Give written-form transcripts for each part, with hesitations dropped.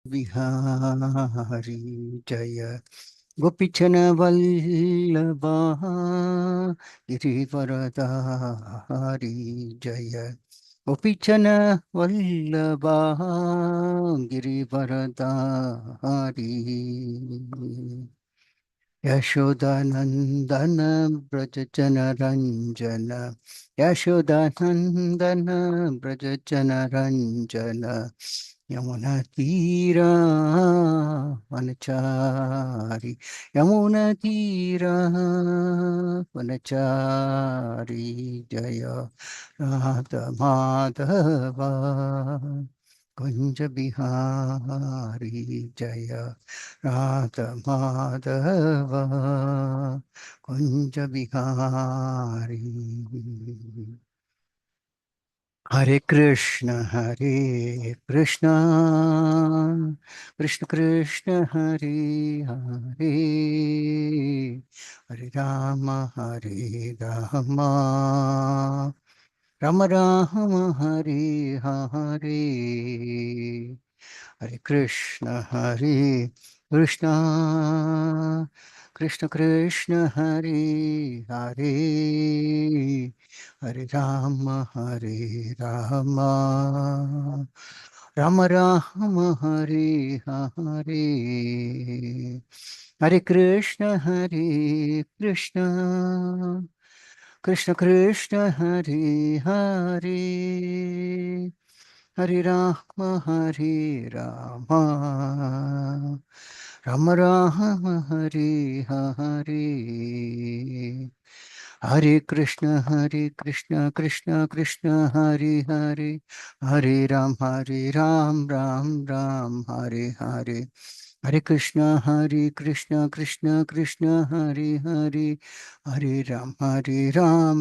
विहारी जय गोपीचन वल्लभा गिरिवरदारी जय गोपीचन वल्लभा गिरिवरदारी यशोदानंदन ब्रज जन रंजन यशोदानंदन ब्रज जन रंजन यमुना तीरा वनचारी यमुना तीरा वनचारी जय राधा माधवा कुंज बिहारी जय राधा माधव कुंज बिहारी हरे कृष्ण कृष्ण कृष्ण हरे हरे हरे राम राम राम हरे हरे हरे कृष्ण कृष्ण कृष्ण हरे हरे हरे राम राम राम हरे हरे हरे कृष्ण कृष्ण कृष्ण हरे हरे हरे राम राम राम हरे हरे हरे कृष्ण कृष्ण कृष्ण हरे हरे हरे राम राम राम हरे हरे हरे कृष्ण कृष्ण कृष्ण हरे हरे हरे राम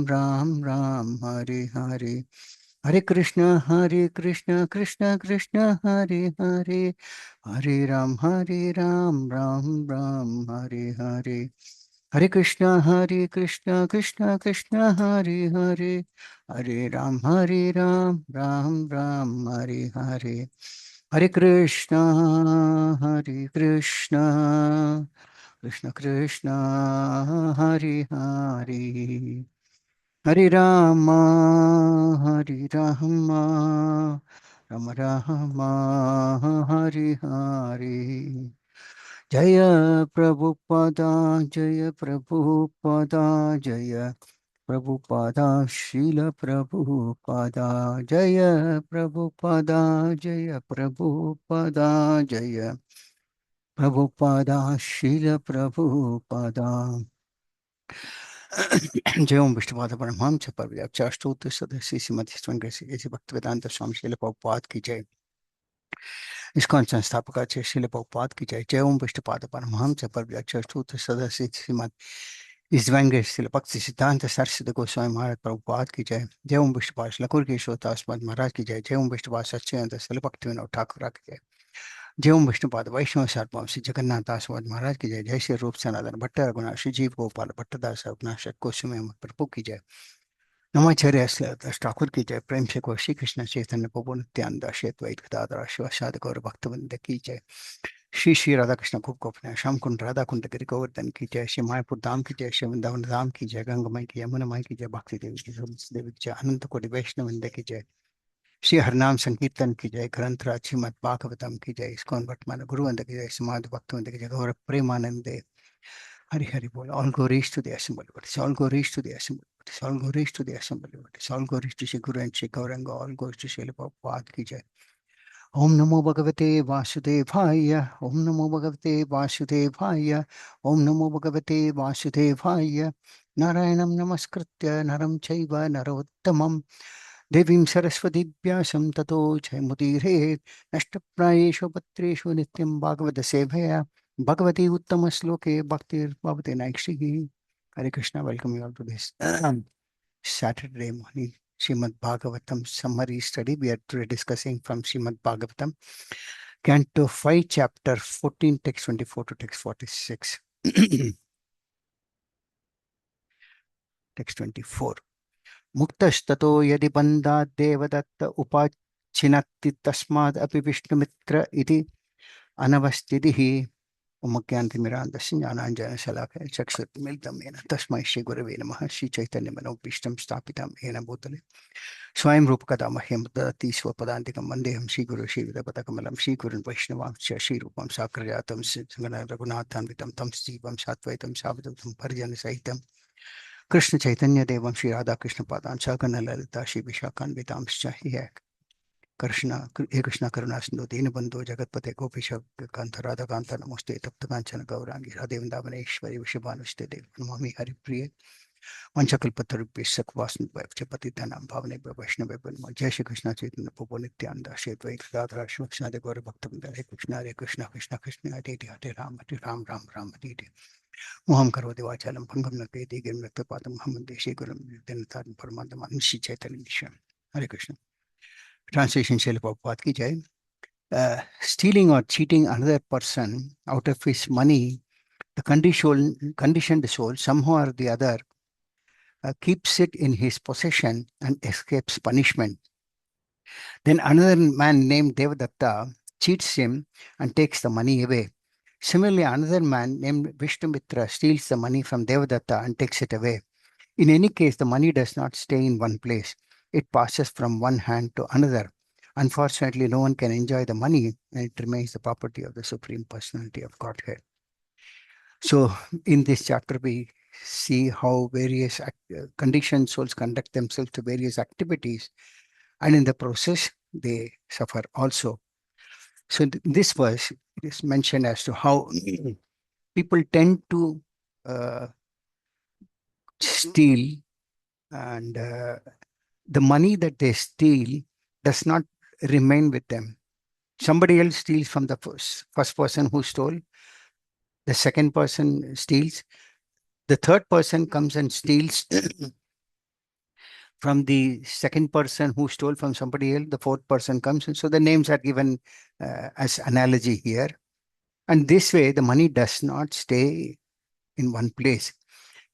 राम राम हरे हरे हरे कृष्ण कृष्ण कृष्ण हरे हरे हरे राम राम राम हरे हरे हरे कृष्ण कृष्ण कृष्ण हरे हरे हरे राम राम राम हरे हरे हरे कृष्ण कृष्ण कृष्ण हरे हरे हरे राम राम राम हरे हरे जय प्रभुपदा जय प्रभुपदा जय प्रभुपदा शील प्रभुपदा जय प्रभुपदा जय प्रभुपदा जय प्रभुपदा शील प्रभुपदा जय ओम विष्णुपाद परमहंस परिव्याख्याष्टोत्तर सदस्य श्रीमती स्वामी भक्तिवेदांत स्वामी शील प्रभुपाद की जय। इस्कॉन संस्थापकाचार्य शील प्रभुपाद की जय। जय ओम विष्णुपाद परमहंस परिव्याख्याष्टोत्तर सदस्य श्रीमती शील भक्ति सिद्धांत सरस्वती गोस्वामी महाराज प्रभुपाद की जय। जय ओम विष्णुपाद लकुर केशवदास महाराज की जय। जय ओम विष्णुपाद सच्चिदानंद शील भक्ति विनोद ठाकुर की जय। जय ओम विष्णुपाद वैष्णव सार्वभौम श्री जगन्नाथ दास महाराज की जय। जय श्री रूप सनातन भट्ट रघुनाथ श्री जीव गोपाल भट्टदास रघुनाथ गोस्वामी अमर प्रभु की जय। नमाचार्य दास ठाकुर की जय। प्रेम से को श्री कृष्ण चैतन्य प्रभु नित्यानंद श्वेत वैद गदाधर शिवासादि गौर भक्तवृंद की जय। श्री श्री राधा कृष्ण खूब गोपना श्याम कुंड राधा कुंड गिरि गोवर्धन की जय। श्री मायापुर धाम की जय। श्री वृंदावन धाम की जय। गंगमय की यमुना माई की जय। भक्ति देवी की तुलसी देवी की जय। अनंत कोटि वैष्णव वृंद की जय। श्री हरनाम संकीर्तन की जय। ग्रंथराज श्रीमद भागवतम की जय। इस्कॉन वर्तमान गुरुवंद की जय। समाध भक्तवंद की जय। गौर प्रेमानंदे हरि हरि बोल। All glories to the assembly. All glories to the assembly. All glories to the assembly. All glories to Shri Guru and Shri Gauranga. All glories to Shri Prabhupada की जय। ओम नमो भगवते वासुदेवाय। ओम नमो भगवते वासुदेवाय। ओम नमो भगवते वासुदेवाय। नारायणं नमस्कृत्य नरं चैव नरोत्तमं देवीं सरस्वती व्यासं ततो जयमुदीरयेत्। नष्टप्रायेषु पत्रेषु नित्यं भागवत सेवया भगवती उत्तम श्लोके भक्तिर्भवति नैष्ठिकी। Hare Krishna, welcome you all to this Saturday morning Srimad Bhagavatam summary study. We are today discussing from Srimad Bhagavatam, Canto 5, Chapter 14, text 24 to text 46. Text 24. मुक्तस्ततो यदि बन्धात् देवदत्त उपाचिनत्ति तस्माद् अपि विष्णुमित्र इति Anavastitihi Umakyantimirandasya Jnananjana Shalakaya Chakshurmilitam Yena Tasmai Shri Gurave Namaha Shri Chaitanya Manobhishtam Stapitam Yena Bhutale Swayam Rupakada Mahyam Dadati Swapadantikam Vandeham Shri Guru Shri Vidapatakamalam Shri Gurun Vaishnavamsya Shri Rupam Sakrajatam Sangana Raghunathan Vitam Tam Stivam Satvaitam Savadam Parjana Sahitam Krishna Chaitanya Devam Shri Radha Krishna Padan Sakana Lalita Shri Vishakan Vitamsya Krishna, He Krishna Karuna Sindhu Dinabandhu Jagatpate Gopisha Kanta Radha Kanta Namaste Tapta Kanchana Gaurangi Radevindavaneswari Vishabhanuste Dev Namami Hari Priya Vanchakalpatarubhya Sakvasmi Chapati Dhanam Bhavane Vaishnava Jai Shri Krishna Chaitanya Prabhu Nityananda Shri Advaita Gadadhara Shri Krishna Gaura Bhaktavinda Hare Krishna Krishna Krishna Hare Hare Ram Ram Ram Hare Hare Moham Karvati Vachalam Bhangam Naketi Gim Vyaktapatam Muhammad Deshi Gurum Dinathan Paramadam Nishi Chaitanya Nisham Hare Krishna. Translation Srila Prabhupada ki jai. Stealing or cheating another person out of his money, the conditioned soul somehow or the other keeps it in his possession and escapes punishment. Then another man named Devadatta cheats him and takes the money away. Similarly, another man named Vishnumitra steals the money from Devadatta and takes it away. In any case, the money does not stay in one place. It passes from one hand to another. Unfortunately, no one can enjoy the money, and it remains the property of the Supreme Personality of Godhead. So, in this chapter, we see how various conditioned souls conduct themselves to various activities, and in the process, they suffer also. So, in this verse, it is mentioned as to how people tend to steal, and the money that they steal does not remain with them. Somebody else steals from the first person who stole. The second person steals. The third person comes and steals from the second person who stole from somebody else. The fourth person comes. And so the names are given as analogy here. And this way, the money does not stay in one place.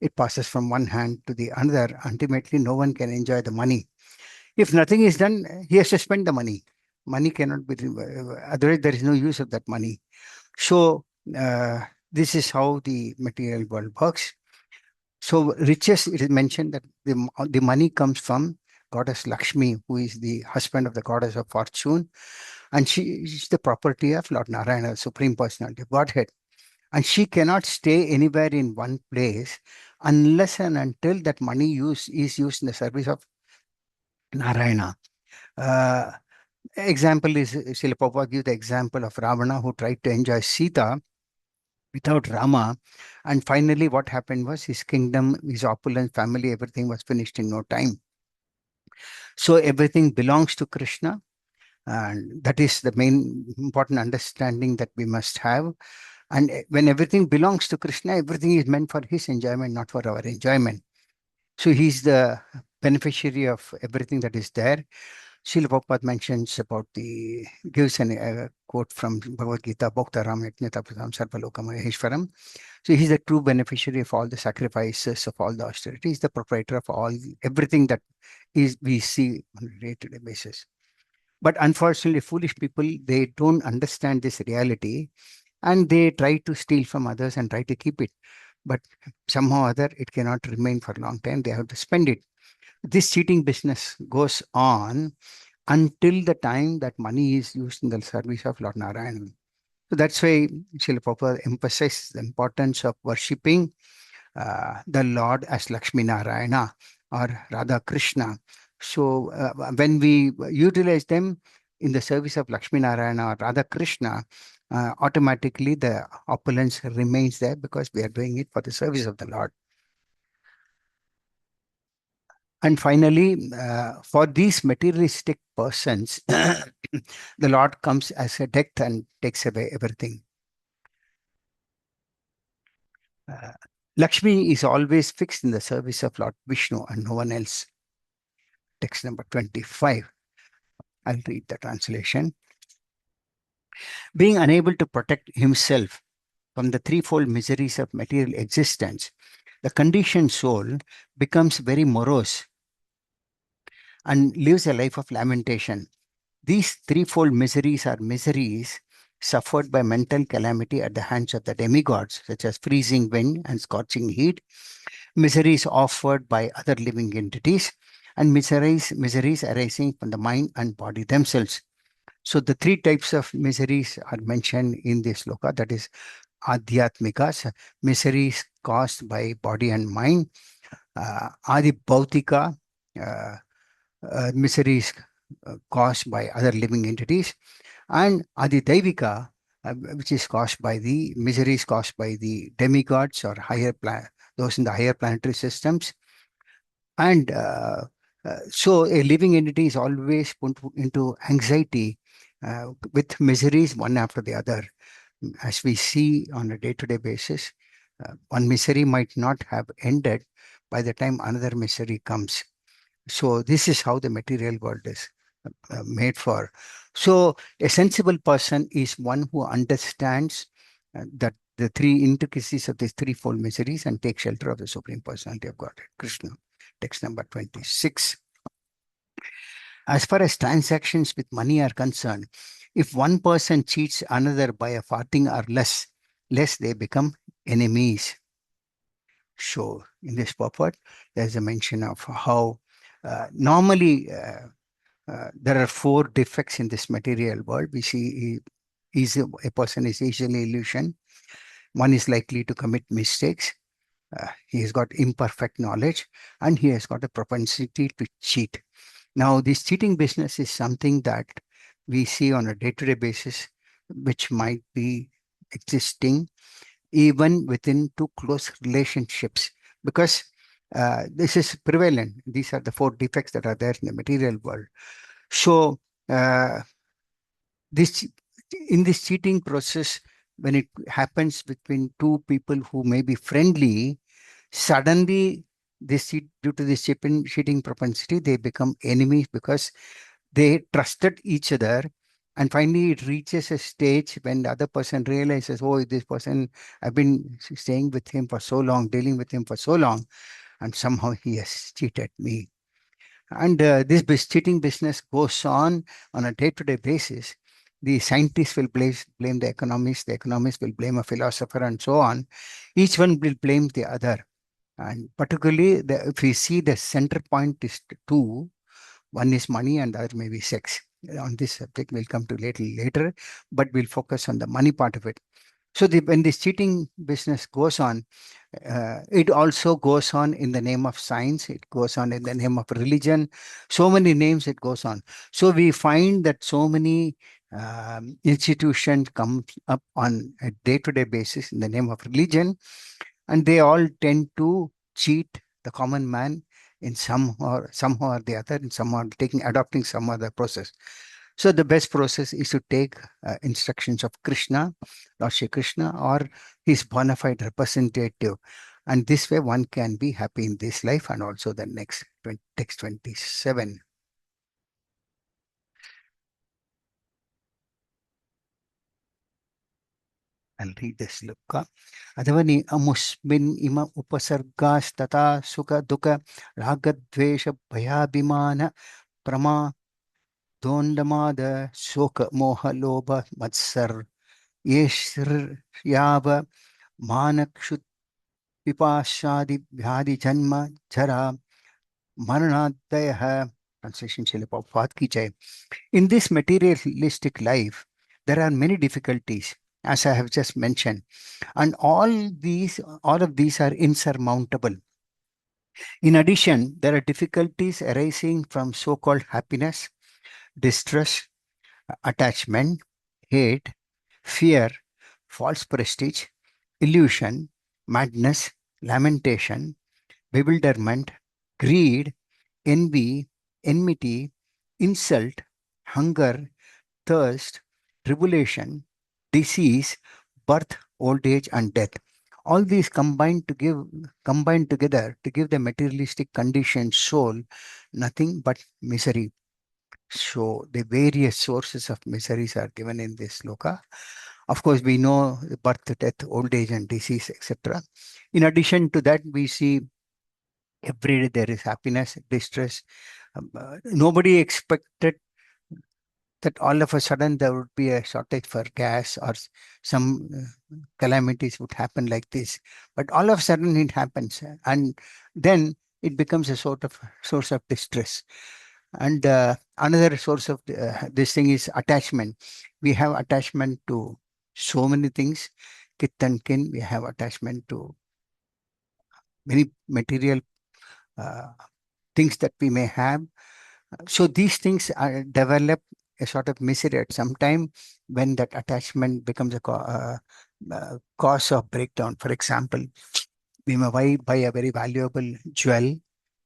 It passes from one hand to the other. Ultimately, no one can enjoy the money. If nothing is done, he has to spend the money. Money cannot be, otherwise there is no use of that money. So this is how the material world works. So riches, it is mentioned that the money comes from goddess Lakshmi, who is the husband of the goddess of fortune. And she is the property of Lord Narayana, Supreme Personality of Godhead. And she cannot stay anywhere in one place unless and until that money is used in the service of Narayana. Example is, Srila Prabhupada gives the example of Ravana, who tried to enjoy Sita without Rama. And finally, what happened was his kingdom, his opulent family, everything was finished in no time. So everything belongs to Krishna. And that is the main important understanding that we must have. And when everything belongs to Krishna, everything is meant for his enjoyment, not for our enjoyment. So he's the beneficiary of everything that is there. Srila Prabhupada mentions about gives a quote from Bhagavad Gita, Bhoktaram Yajnatapatam Sarvalokam Maheshwaram. So he's the true beneficiary of all the sacrifices, of all the austerity. He's the proprietor of everything that we see on a day-to-day basis. But unfortunately, foolish people, they don't understand this reality, and they try to steal from others and try to keep it. But somehow or other, it cannot remain for a long time. They have to spend it. This cheating business goes on until the time that money is used in the service of Lord Narayan. So that's why Srila Prabhupada emphasizes the importance of worshipping the Lord as Lakshmi Narayana or Radha Krishna. So when we utilize them in the service of Lakshmi Narayana or Radha Krishna, automatically the opulence remains there because we are doing it for the service of the Lord. And finally, for these materialistic persons, the Lord comes as a death and takes away everything. Lakshmi is always fixed in the service of Lord Vishnu and no one else. Text number 25. I'll read the translation. Being unable to protect himself from the threefold miseries of material existence, the conditioned soul becomes very morose and lives a life of lamentation. These threefold miseries are miseries suffered by mental calamity at the hands of the demigods, such as freezing wind and scorching heat, miseries offered by other living entities, and miseries arising from the mind and body themselves. So the three types of miseries are mentioned in this sloka, that is adhyatmikas, miseries caused by body and mind, adi bhautika, uh, miseries caused by other living entities, and adi daivika, which is caused by the miseries caused by the demigods or those in the higher planetary systems. And so a living entity is always put into anxiety with miseries one after the other. As we see on a day-to-day basis, one misery might not have ended by the time another misery comes. So this is how the material world is made for. So a sensible person is one who understands that the three intricacies of these threefold miseries and take shelter of the Supreme Personality of Godhead, Krishna. Text number 26. As far as transactions with money are concerned, if one person cheats another by a farthing or less they become enemies. So in this purport, there's a mention of how normally there are four defects in this material world. We see a person is easily illusion. One is likely to commit mistakes. He has got imperfect knowledge, and he has got a propensity to cheat. Now, this cheating business is something that we see on a day-to-day basis, which might be existing even within two close relationships, because this is prevalent. These are the four defects that are there in the material world. So, uh, this in this cheating process, when it happens between two people who may be friendly, suddenly due to this cheating propensity, they become enemies because they trusted each other. And finally, it reaches a stage when the other person realizes, oh, this person, I've been staying with him for so long, dealing with him for so long, and somehow he has cheated me. And this cheating business goes on a day-to-day basis. The scientists will blame the economists will blame a philosopher, and so on. Each one will blame the other. And particularly, if we see the center point is two, one is money and the other may be sex. On this subject, we'll come to later, but we'll focus on the money part of it. So when this cheating business goes on, it also goes on in the name of science. It goes on in the name of religion. So many names it goes on. So we find that so many institutions come up on a day-to-day basis in the name of religion, and they all tend to cheat the common man in somehow or the other, in somehow adopting some other process. So the best process is to take instructions of Krishna, Lord Shri Krishna, or his bona fide representative. And this way one can be happy in this life and also the next. Text 27. I'll read this loka. Adavani amusmin ima upasargastata sukha dukkha ragadvesha bhayabhimana prama dondamada soka moha loba matsar yeshir yava manakshut Vipashadi Vyadi Janma Jara Maranadaya. Translation Srila Prabhupada ki jai. In this materialistic life, there are many difficulties, as I have just mentioned, and all of these are insurmountable. In addition, there are difficulties arising from so-called happiness, distress, attachment, hate, fear, false prestige, illusion, madness, lamentation, bewilderment, greed, envy, enmity, insult, hunger, thirst, tribulation, disease, birth, old age, and death. All these combined together to give the materialistic conditioned soul nothing but misery. So the various sources of miseries are given in this sloka. Of course, we know birth, death, old age, and disease, etc. In addition to that, we see every day there is happiness, distress. Nobody expected that all of a sudden there would be a shortage for gas, or some calamities would happen like this. But all of a sudden it happens, and then it becomes a sort of source of distress. And another source of this thing is attachment. We have attachment to so many things, kith and kin. We have attachment to many material uh, things that we may have. So these things develop a sort of misery at some time when that attachment becomes a cause of breakdown. For example, we may buy a very valuable jewel,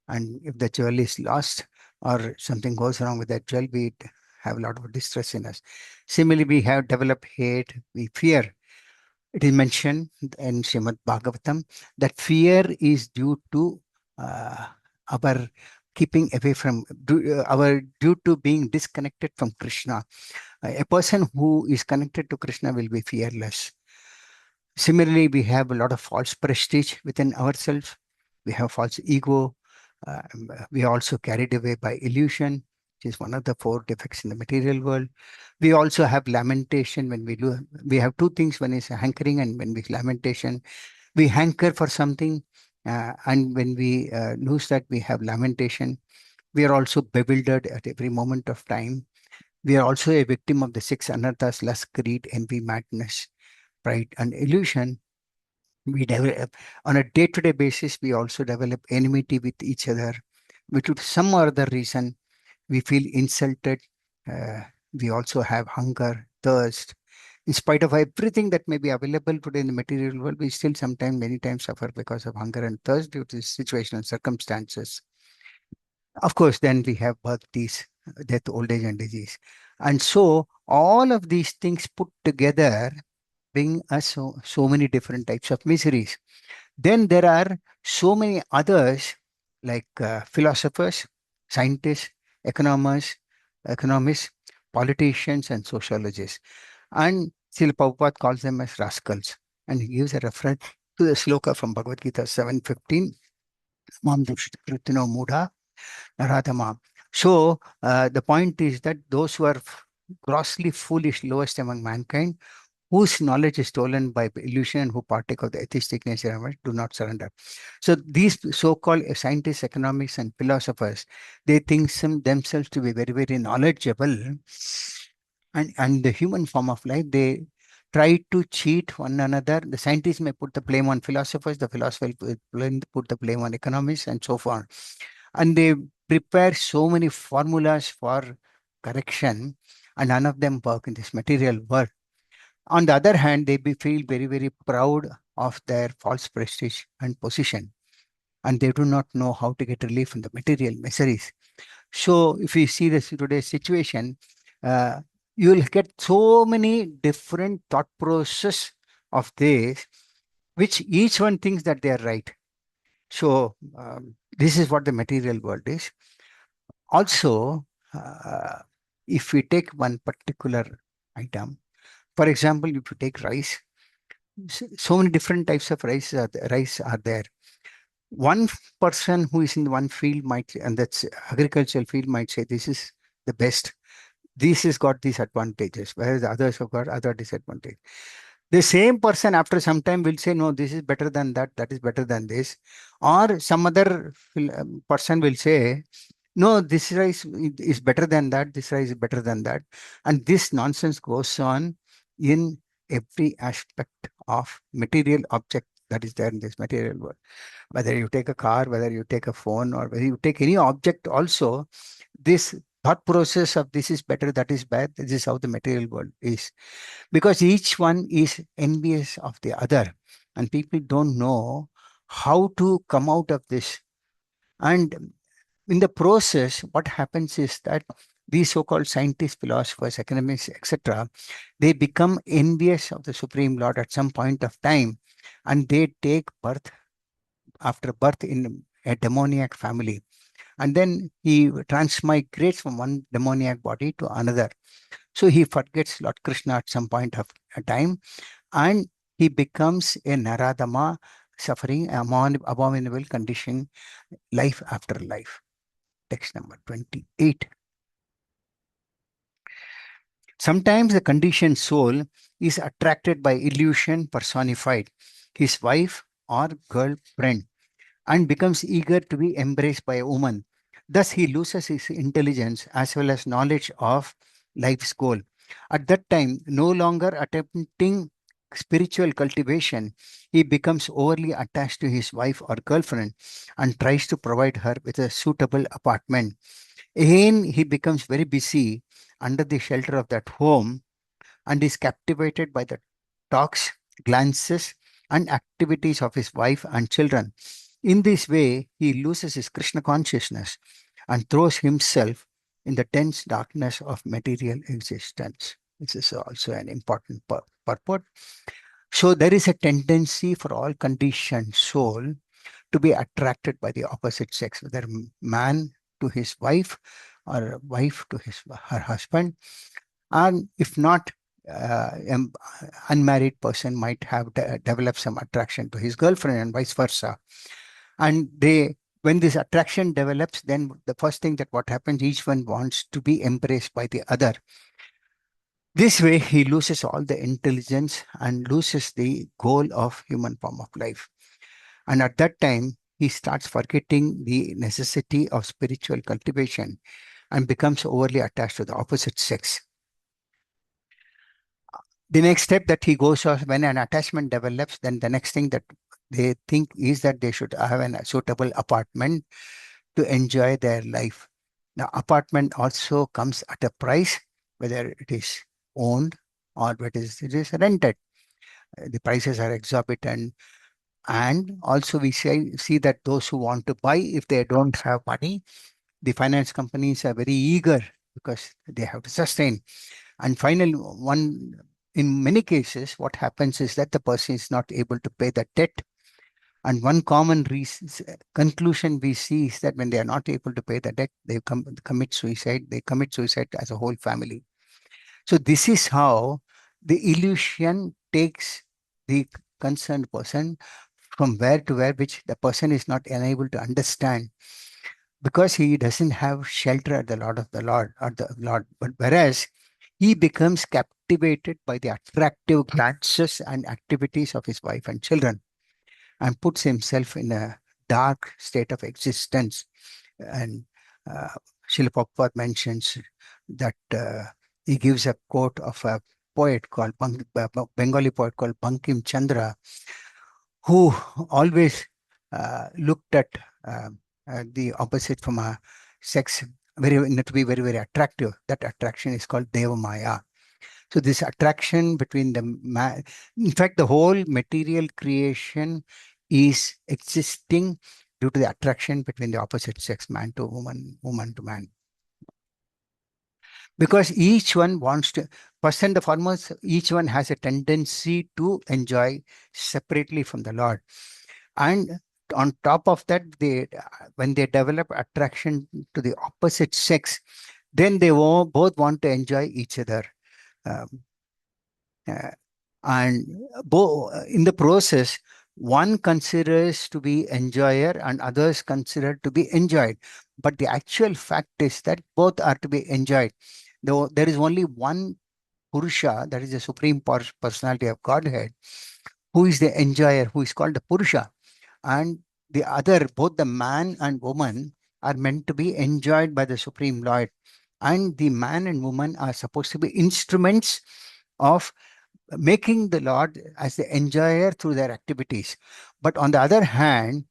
and if the jewel is lost or something goes wrong with that jewel, we have a lot of distress in us. Similarly, we have developed hate, we fear. It is mentioned in Srimad Bhagavatam that fear is due to uh, our keeping away from our due to being disconnected from Krishna. A person who is connected to Krishna will be fearless. Similarly, we have a lot of false prestige within ourselves. We have false ego. We are also carried away by illusion, which is one of the four defects in the material world. We also have lamentation when we do. We have two things. One is hankering, and when we lamentation, we hanker for something, and when we lose that, we have lamentation. We are also bewildered at every moment of time. We are also a victim of the six anarthas: lust, greed, envy, madness, pride, and illusion. We develop on a day-to-day basis. We also develop enmity with each other, which for some or other reason we feel insulted. Uh, we also have hunger, thirst. In spite of everything that may be available today in the material world, we still sometimes, many times, suffer because of hunger and thirst due to situational circumstances. Of course, then we have birth, disease, death, old age, and disease. And so all of these things put together bring us so many different types of miseries. Then there are so many others, like philosophers, scientists, economists, economists, politicians, and sociologists. And Srila Prabhupada calls them as rascals. And he gives a reference to the sloka from Bhagavad Gita 7:15. Mam Dushkritino Mudha Naradama. So the point is that those who are grossly foolish, lowest among mankind, whose knowledge is stolen by illusion and who partake of the atheistic nature of it, do not surrender. So these so-called scientists, economics, and philosophers, they think themselves to be very, very knowledgeable, and the human form of life, they try to cheat one another. The scientists may put the blame on philosophers, the philosophers put the blame on economists, and so on. And they prepare so many formulas for correction, and none of them work in this material world. On the other hand, they feel very, very proud of their false prestige and position, and they do not know how to get relief from the material miseries. So, if you see this today's situation, uh, you will get so many different thought process of this, which each one thinks that they are right. So, this is what the material world is. Also, if we take one particular item, for example, if you take rice, so many different types of rice are there. One person who is in one field might, and that's agricultural field, might say this is the best. This has got these advantages, whereas the others have got other disadvantages. The same person after some time will say, no, this is better than that, that is better than this. Or some other person will say, no, this rice is better than that, this rice is better than that. And this nonsense goes on in every aspect of material object that is there in this material world. Whether you take a car, whether you take a phone, or whether you take any object also, this thought process of this is better, that is bad, this is how the material world is. Because each one is envious of the other, and people don't know how to come out of this. And in the process, what happens is that these so-called scientists, philosophers, economists, etc., they become envious of the Supreme Lord at some point of time, and they take birth after birth in a demoniac family. And then he transmigrates from one demoniac body to another. So he forgets Lord Krishna at some point of a time, and he becomes a Naradama, suffering abominable condition, life after life. Text number 28. Sometimes the conditioned soul is attracted by illusion personified, his wife or girlfriend, and becomes eager to be embraced by a woman. Thus, he loses his intelligence as well as knowledge of life's goal. At that time, no longer attempting spiritual cultivation, he becomes overly attached to his wife or girlfriend and tries to provide her with a suitable apartment. Again, he becomes very busy under the shelter of that home and is captivated by the talks, glances, and activities of his wife and children. In this way, he loses his Krishna consciousness and throws himself in the dense darkness of material existence. This is also an important purport. So, there is a tendency for all conditioned soul to be attracted by the opposite sex, whether man to his wife or wife to her husband, and if not, an unmarried person might have developed some attraction to his girlfriend and vice versa. And when this attraction develops, then the first thing that what happens, each one wants to be embraced by the other. This way, he loses all the intelligence and loses the goal of human form of life. And at that time, he starts forgetting the necessity of spiritual cultivation and becomes overly attached to the opposite sex. The next step that he goes off, when an attachment develops, then the next thing that they think is that they should have a suitable apartment to enjoy their life. Now, apartment also comes at a price, whether it is owned or it is rented. The prices are exorbitant. And also we see that those who want to buy, if they don't have money, the finance companies are very eager because they have to sustain. And finally, in many cases, what happens is that the person is not able to pay the debt. And one common conclusion we see is that when they are not able to pay the debt, they commit suicide. They commit suicide as a whole family. So this is how the illusion takes the concerned person from where to where, which the person is not unable to understand because he doesn't have shelter at the Lord of the Lord or the Lord. But whereas he becomes captivated by the attractive glances and activities of his wife and children and puts himself in a dark state of existence. And uh, Srila Prabhupada mentions that he gives a quote of a poet called Bengali poet called Bankim Chandra, who always looked at the opposite from a sex to be very, very attractive. That attraction is called Deva Maya. So this attraction between in fact, the whole material creation is existing due to the attraction between the opposite sex, man to woman, woman to man. Because each one wants to, first and the foremost, each one has a tendency to enjoy separately from the Lord. And on top of that, when they develop attraction to the opposite sex, then they both want to enjoy each other. Um, uh, and in the process, one considers to be enjoyer and others consider to be enjoyed. But the actual fact is that both are to be enjoyed. Though there is only one Purusha, that is the Supreme Personality of Godhead, who is the enjoyer, who is called the Purusha. And the other, both the man and woman, are meant to be enjoyed by the Supreme Lord. And the man and woman are supposed to be instruments of making the Lord as the enjoyer through their activities. But on the other hand,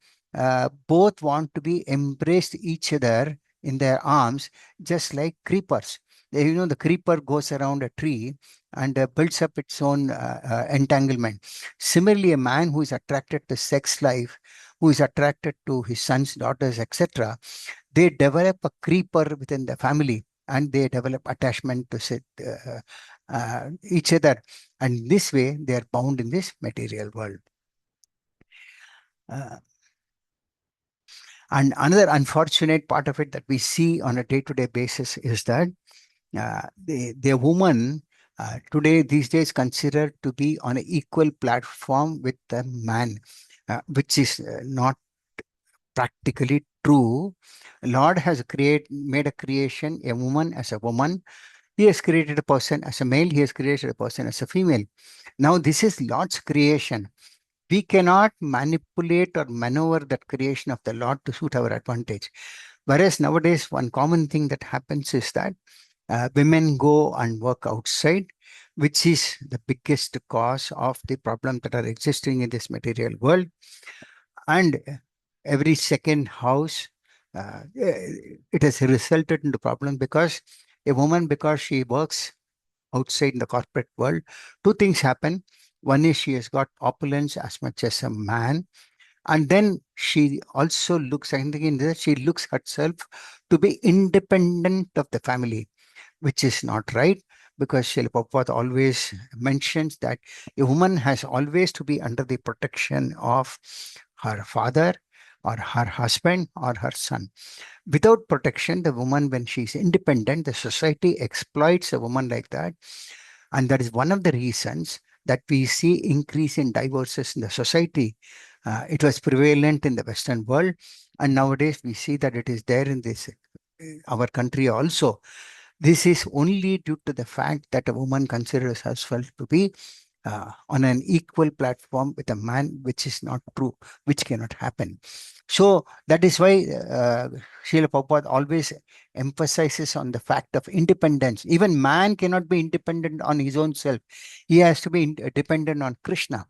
both want to be embraced each other in their arms, just like creepers. The creeper goes around a tree and builds up its own entanglement. Similarly, a man who is attracted to sex life, who is attracted to his sons, daughters, etc., they develop a creeper within the family and they develop attachment to each other. And this way, they are bound in this material world. Uh, and another unfortunate part of it that we see on a day-to-day basis is that the woman today, these days, considered to be on an equal platform with the man, which is not practically true. Lord has made a creation, a woman as a woman. He has created a person as a male, he has created a person as a female. Now, this is Lord's creation. We cannot manipulate or maneuver that creation of the Lord to suit our advantage. Whereas nowadays, one common thing that happens is that women go and work outside, which is the biggest cause of the problem that are existing in this material world. And every second house, it has resulted in the problem because a woman, because she works outside in the corporate world, two things happen. One is she has got opulence as much as a man, and then she also looks, I think in this, she looks herself to be independent of the family, which is not right, because Srila Prabhupada always mentions that a woman has always to be under the protection of her father or her husband or her son. Without protection, the woman, when she's independent, the society exploits a woman like that. And that is one of the reasons that we see increase in divorces in the society. It was prevalent in the Western world, and nowadays we see that it is there in this our country also. This is only due to the fact that a woman considers herself to be on an equal platform with a man, which is not true, which cannot happen. So that is why Srila Prabhupada always emphasizes on the fact of independence. Even man cannot be independent on his own self. He has to be dependent on Krishna.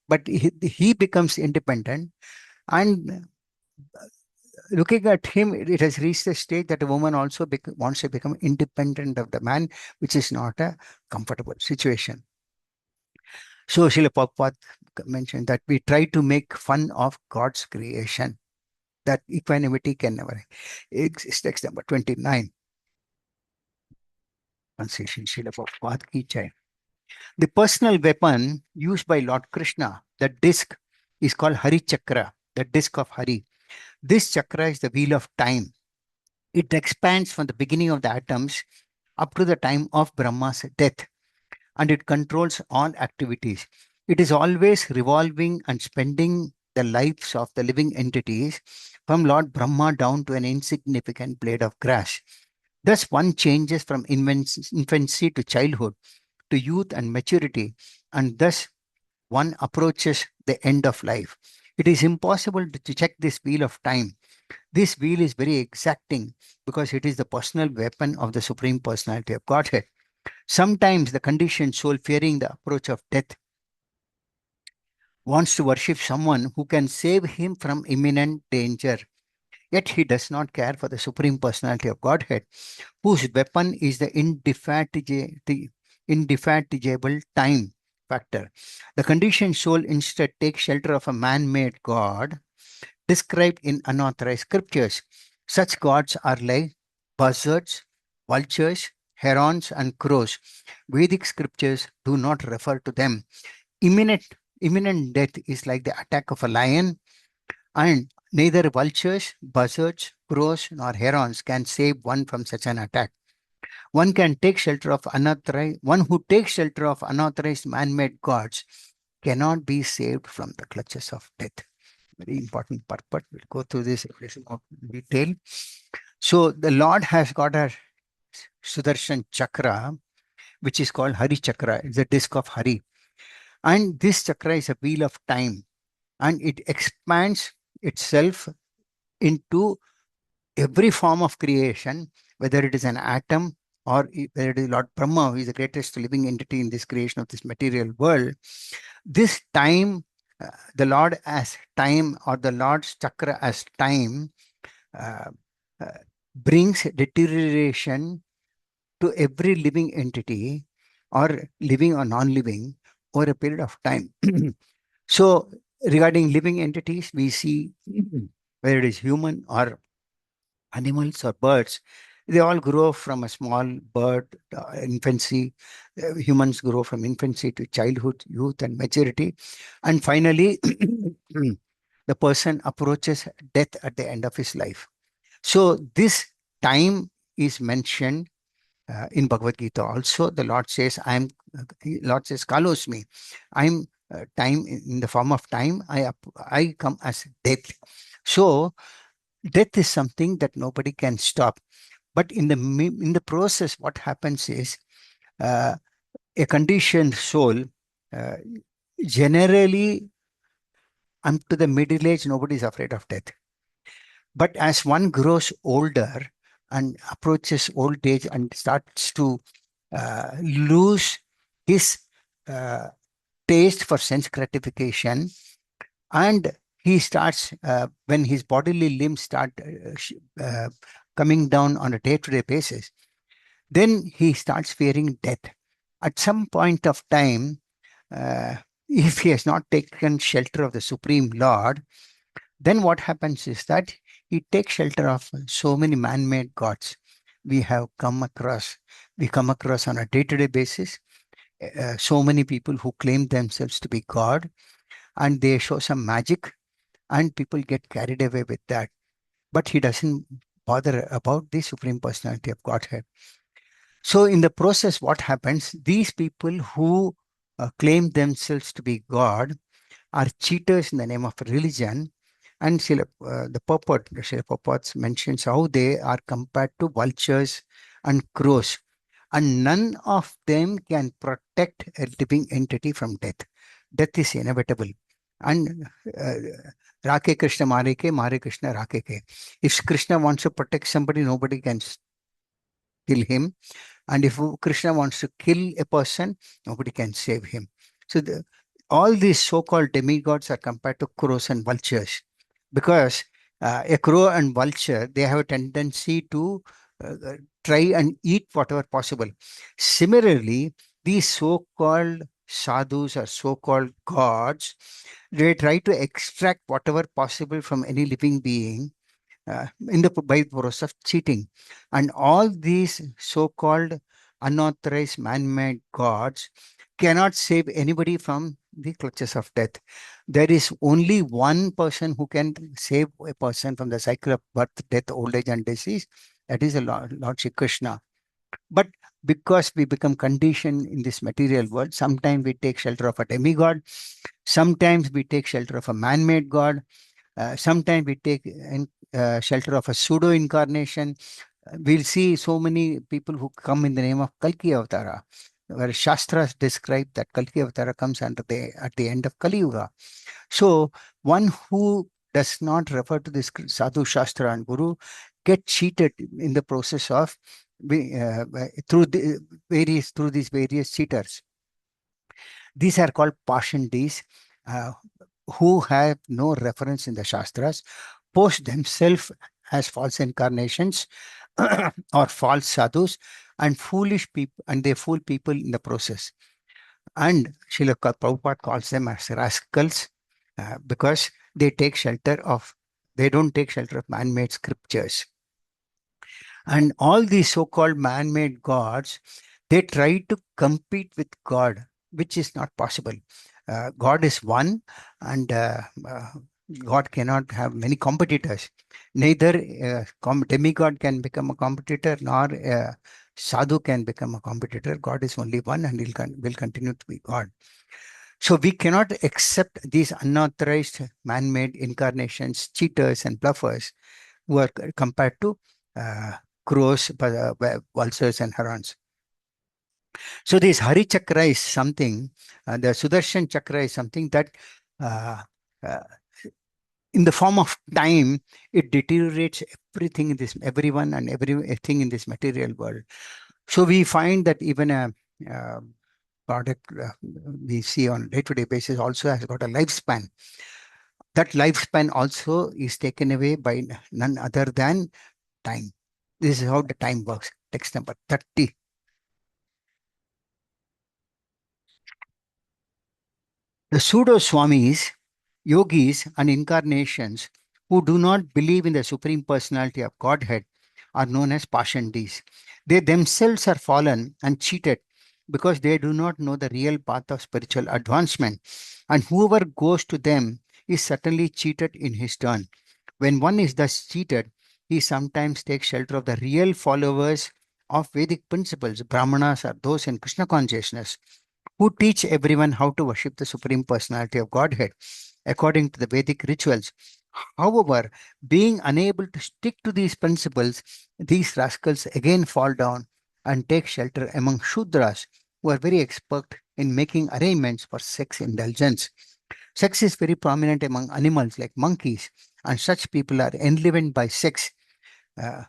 But he becomes independent, and looking at him, it has reached a stage that a woman also wants to become independent of the man, which is not a comfortable situation. So Srila Prabhupada mentioned that we try to make fun of God's creation, that equanimity can never exist. Text number 29. Translation Srila Prabhupada ki jai. The personal weapon used by Lord Krishna, the disc, is called Hari Chakra, the disc of Hari. This chakra is the wheel of time. It expands from the beginning of the atoms up to the time of Brahma's death, and it controls all activities. It is always revolving and spending the lives of the living entities from Lord Brahma down to an insignificant blade of grass. Thus, one changes from infancy to childhood, to youth and maturity, and thus one approaches the end of life. It is impossible to check this wheel of time. This wheel is very exacting because it is the personal weapon of the Supreme Personality of Godhead. Sometimes the conditioned soul, fearing the approach of death, wants to worship someone who can save him from imminent danger. Yet he does not care for the Supreme Personality of Godhead, whose weapon is the indefatigable time factor. The conditioned soul instead takes shelter of a man-made God described in unauthorized scriptures. Such gods are like buzzards, vultures, herons, and crows. Vedic scriptures do not refer to them. Imminent, imminent death is like the attack of a lion, and neither vultures, buzzards, crows, nor herons can save one from such an attack. One who takes shelter of unauthorized man-made gods cannot be saved from the clutches of death. Very important purport. We'll go through this in more detail. So the Lord has got a Sudarshan Chakra, which is called Hari Chakra. It's a disc of Hari. And this chakra is a wheel of time, and it expands itself into every form of creation, whether it is an atom or whether it is Lord Brahma, who is the greatest living entity in this creation of this material world. This time, the Lord as time, or the Lord's chakra as time, uh, uh, brings deterioration to every living entity, or living or non-living, over a period of time. So regarding living entities, we see whether it is human or animals or birds, they all grow from a small bird, infancy. Humans grow from infancy to childhood, youth, and maturity. And finally, the person approaches death at the end of his life. So this time is mentioned in Bhagavad Gita also. The Lord says, Lord says, Kalos me. I'm time in the form of time. I come as death. So death is something that nobody can stop. But in the process, what happens is uh, a conditioned soul, uh, generally, up to the middle age, nobody is afraid of death. But as one grows older and approaches old age and starts to lose his uh, taste for sense gratification, and he starts, when his bodily limbs start uh, coming down on a day-to-day basis, then he starts fearing death. At some point of time, uh, if he has not taken shelter of the Supreme Lord, then what happens is that he takes shelter of so many man-made gods we have come across. We come across on a day-to-day basis. So many people who claim themselves to be God, and they show some magic, and people get carried away with that. But he doesn't bother about the Supreme Personality of Godhead. So, in the process, what happens? These people who claim themselves to be God are cheaters in the name of religion. And the purport, Srila Prabhupada mentions how they are compared to vultures and crows, and none of them can protect a living entity from death. Death is inevitable. And Rake Krishna Mare Krishna Rake. If Krishna wants to protect somebody, nobody can kill him. And if Krishna wants to kill a person, nobody can save him. So all these so-called demigods are compared to crows and vultures, because a crow and vulture, they have a tendency to try and eat whatever possible. Similarly, these so-called sadhus or so-called gods, they try to extract whatever possible from any living being by the process of cheating. And all these so-called unauthorized man-made gods cannot save anybody from the clutches of death. There is only one person who can save a person from the cycle of birth, death, old age, and disease. That is the Lord Shri Krishna. But because we become conditioned in this material world, sometimes we take shelter of a demigod, sometimes we take shelter of a man-made god, sometimes we take shelter of a pseudo incarnation. We'll see so many people who come in the name of Kalki Avatara, where Shastras describe that Kalki Avatara comes at the end of Kali Yuga. So one who does not refer to this Sadhu Shastra and Guru get cheated in the process of through these various cheaters. These are called Pashandis, uh, who have no reference in the Shastras, post themselves as false incarnations or false sadhus, and foolish people, and they fool people in the process. And Srila Prabhupada calls them as rascals, because they don't take shelter of man-made scriptures. And all these so-called man-made gods, they try to compete with God, which is not possible. God is one, and God cannot have many competitors. Neither demigod can become a competitor, nor sadhu can become a competitor. God is only one, and will continue to be God. So we cannot accept these unauthorized man-made incarnations, cheaters and bluffers, who are compared to uh, crows, vultures, and herons. So this Hari Chakra is something, the Sudarshan Chakra is something that uh, uh, in the form of time, it deteriorates everyone and everything in this material world. So we find that even a product we see on a day-to-day basis also has got a lifespan. That lifespan also is taken away by none other than time. This is how the time works. Text number 30. The pseudo swamis, yogis, and incarnations who do not believe in the Supreme Personality of Godhead are known as Pashandis. They themselves are fallen and cheated because they do not know the real path of spiritual advancement. And whoever goes to them is certainly cheated in his turn. When one is thus cheated, he sometimes takes shelter of the real followers of Vedic principles. Brahmanas are those in Krishna consciousness who teach everyone how to worship the Supreme Personality of Godhead according to the Vedic rituals. However, being unable to stick to these principles, these rascals again fall down and take shelter among Shudras, who are very expert in making arrangements for sex indulgence. Sex is very prominent among animals like monkeys, and such people are enlivened by sex, uh,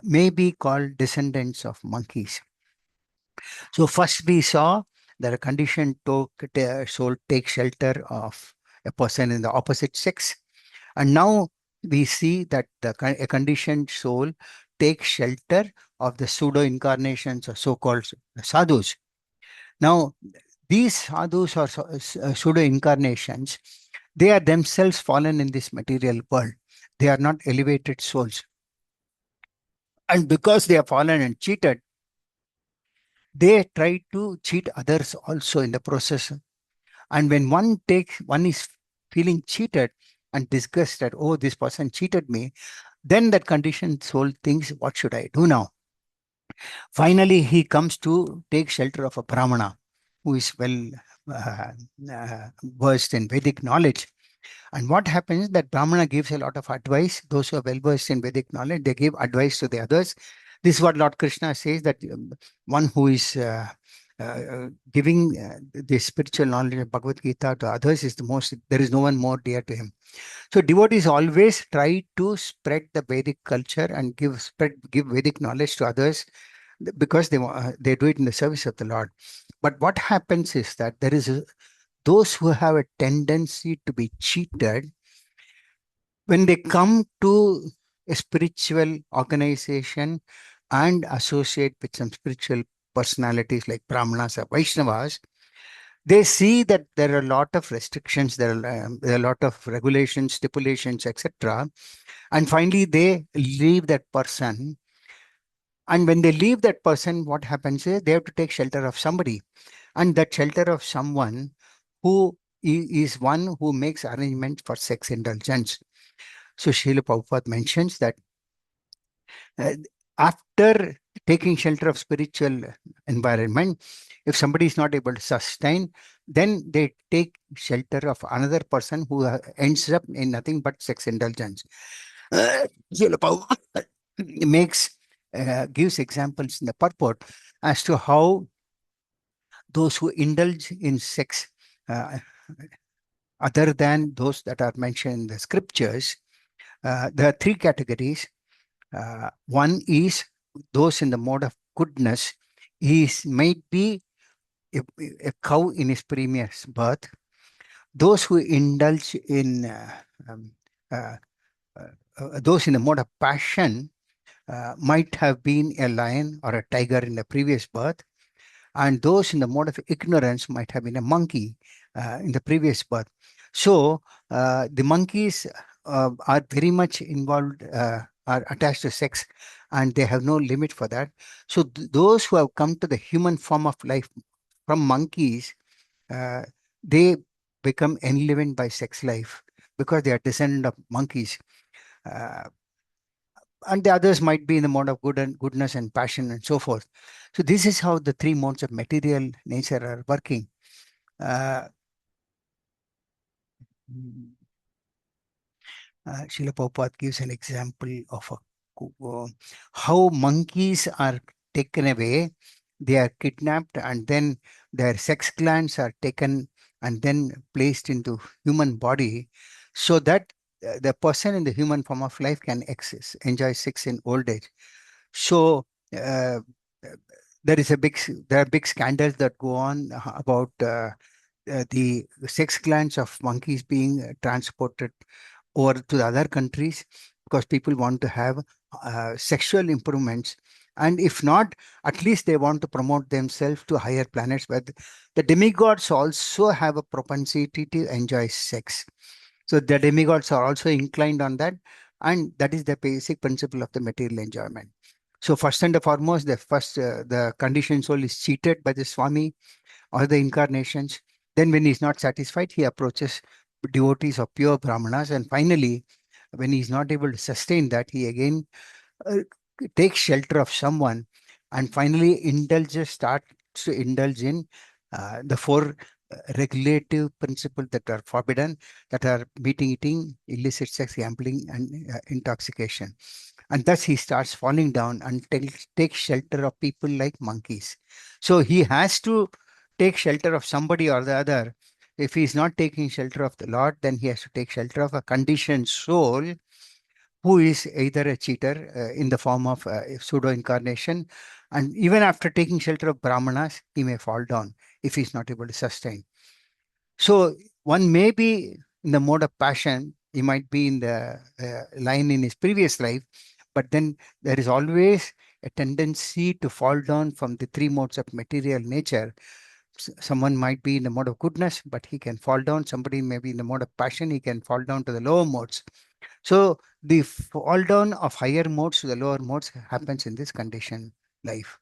may be called descendants of monkeys. So first we saw that a conditioned soul takes shelter of a person in the opposite sex. And now we see that a conditioned soul takes shelter of the pseudo incarnations or so-called sadhus. Now, these sadhus or pseudo incarnations, they are themselves fallen in this material world. They are not elevated souls. And because they are fallen and cheated, they try to cheat others also in the process. And when one is feeling cheated and disgusted, oh, this person cheated me, then that conditioned soul thinks, what should I do now? Finally, he comes to take shelter of a Brahmana who is well uh, versed in Vedic knowledge. And what happens is that Brahmana gives a lot of advice. Those who are well versed in Vedic knowledge, they give advice to the others. This is what Lord Krishna says, that one who is giving the spiritual knowledge of Bhagavad Gita to others is the most, there is no one more dear to him. So devotees always try to spread the Vedic culture and give Vedic knowledge to others because they do it in the service of the Lord. But what happens is that those who have a tendency to be cheated, when they come to a spiritual organization and associate with some spiritual personalities like Brahmanas or Vaishnavas, they see that there are a lot of restrictions, there are a lot of regulations, stipulations, etc. And finally, they leave that person. And when they leave that person, what happens is they have to take shelter of somebody. And that shelter of someone who is one who makes arrangements for sex indulgence. So Srila Prabhupada mentions that uh, after taking shelter of spiritual environment, if somebody is not able to sustain, then they take shelter of another person who ends up in nothing but sex indulgence. Srila Prabhupada gives examples in the purport as to how those who indulge in sex, uh, other than those that are mentioned in the scriptures, there are three categories. One is those in the mode of goodness. He might be a cow in his previous birth. Those who indulge in um, uh, those in the mode of passion might have been a lion or a tiger in the previous birth, and those in the mode of ignorance might have been a monkey in the previous birth. So the monkeys are very much involved, are attached to sex, and they have no limit for that. So those who have come to the human form of life from monkeys, uh, they become enlivened by sex life because they are descendant of monkeys. Uh, and the others might be in the mode of goodness and passion and so forth. So this is how the three modes of material nature are working. Uh, Srila Prabhupada gives an example of how monkeys are taken away. They are kidnapped and then their sex glands are taken and then placed into human body so that the person in the human form of life can enjoy sex in old age. So uh, there are big scandals that go on about the sex glands of monkeys being transported over to the other countries because people want to have sexual improvements. And if not, at least they want to promote themselves to higher planets where the demigods also have a propensity to enjoy sex. So the demigods are also inclined on that. And that is the basic principle of the material enjoyment. So first and foremost, the conditioned soul is cheated by the Swami or the incarnations. Then when he's not satisfied, he approaches devotees of pure Brahmanas. And finally, when he's not able to sustain that, he again uh, takes shelter of someone and finally starts to indulge in the four regulative principles that are forbidden, that are meeting eating, illicit sex, gambling, and intoxication. And thus he starts falling down and takes shelter of people like monkeys. So he has to take shelter of somebody or the other. If he's not taking shelter of the Lord, then he has to take shelter of a conditioned soul who is either a cheater in the form of pseudo incarnation. And even after taking shelter of Brahmanas, he may fall down if he's not able to sustain. So one may be in the mode of passion, he might be in the line in his previous life, but then there is always a tendency to fall down from the three modes of material nature. Someone might be in the mode of goodness, but he can fall down. Somebody may be in the mode of passion, he can fall down to the lower modes. So the fall down of higher modes to the lower modes happens in this condition life.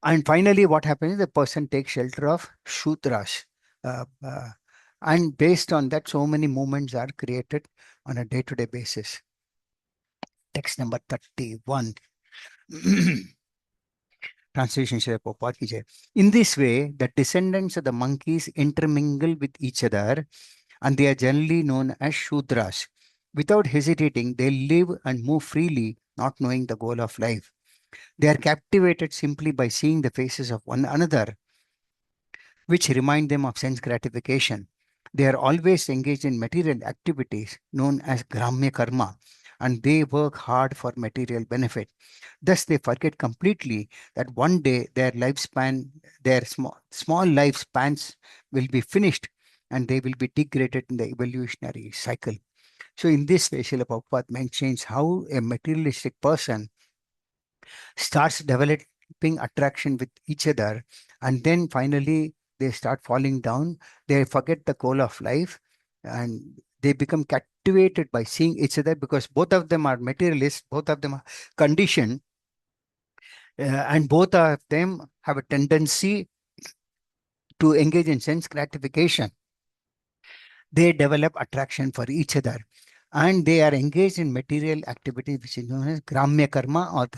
And finally, what happens is the person takes shelter of Shudras. Uh, uh, and based on that, so many movements are created on a day-to-day basis. Text number 31. Translation Srila Prabhupada ki jai. In this way, the descendants of the monkeys intermingle with each other, and they are generally known as Shudras. Without hesitating, they live and move freely, not knowing the goal of life. They are captivated simply by seeing the faces of one another, which remind them of sense gratification. They are always engaged in material activities known as Gramya Karma, and they work hard for material benefit. Thus, they forget completely that one day their lifespan, their small lifespans will be finished and they will be degraded in the evolutionary cycle. So, in this way, Srila Prabhupada mentions how a materialistic person starts developing attraction with each other, and then finally they start falling down. They forget the goal of life, and they become captivated by seeing each other because both of them are materialists, both of them are conditioned, and both of them have a tendency to engage in sense gratification. They develop attraction for each other, and they are engaged in material activities which is known as gramya karma, or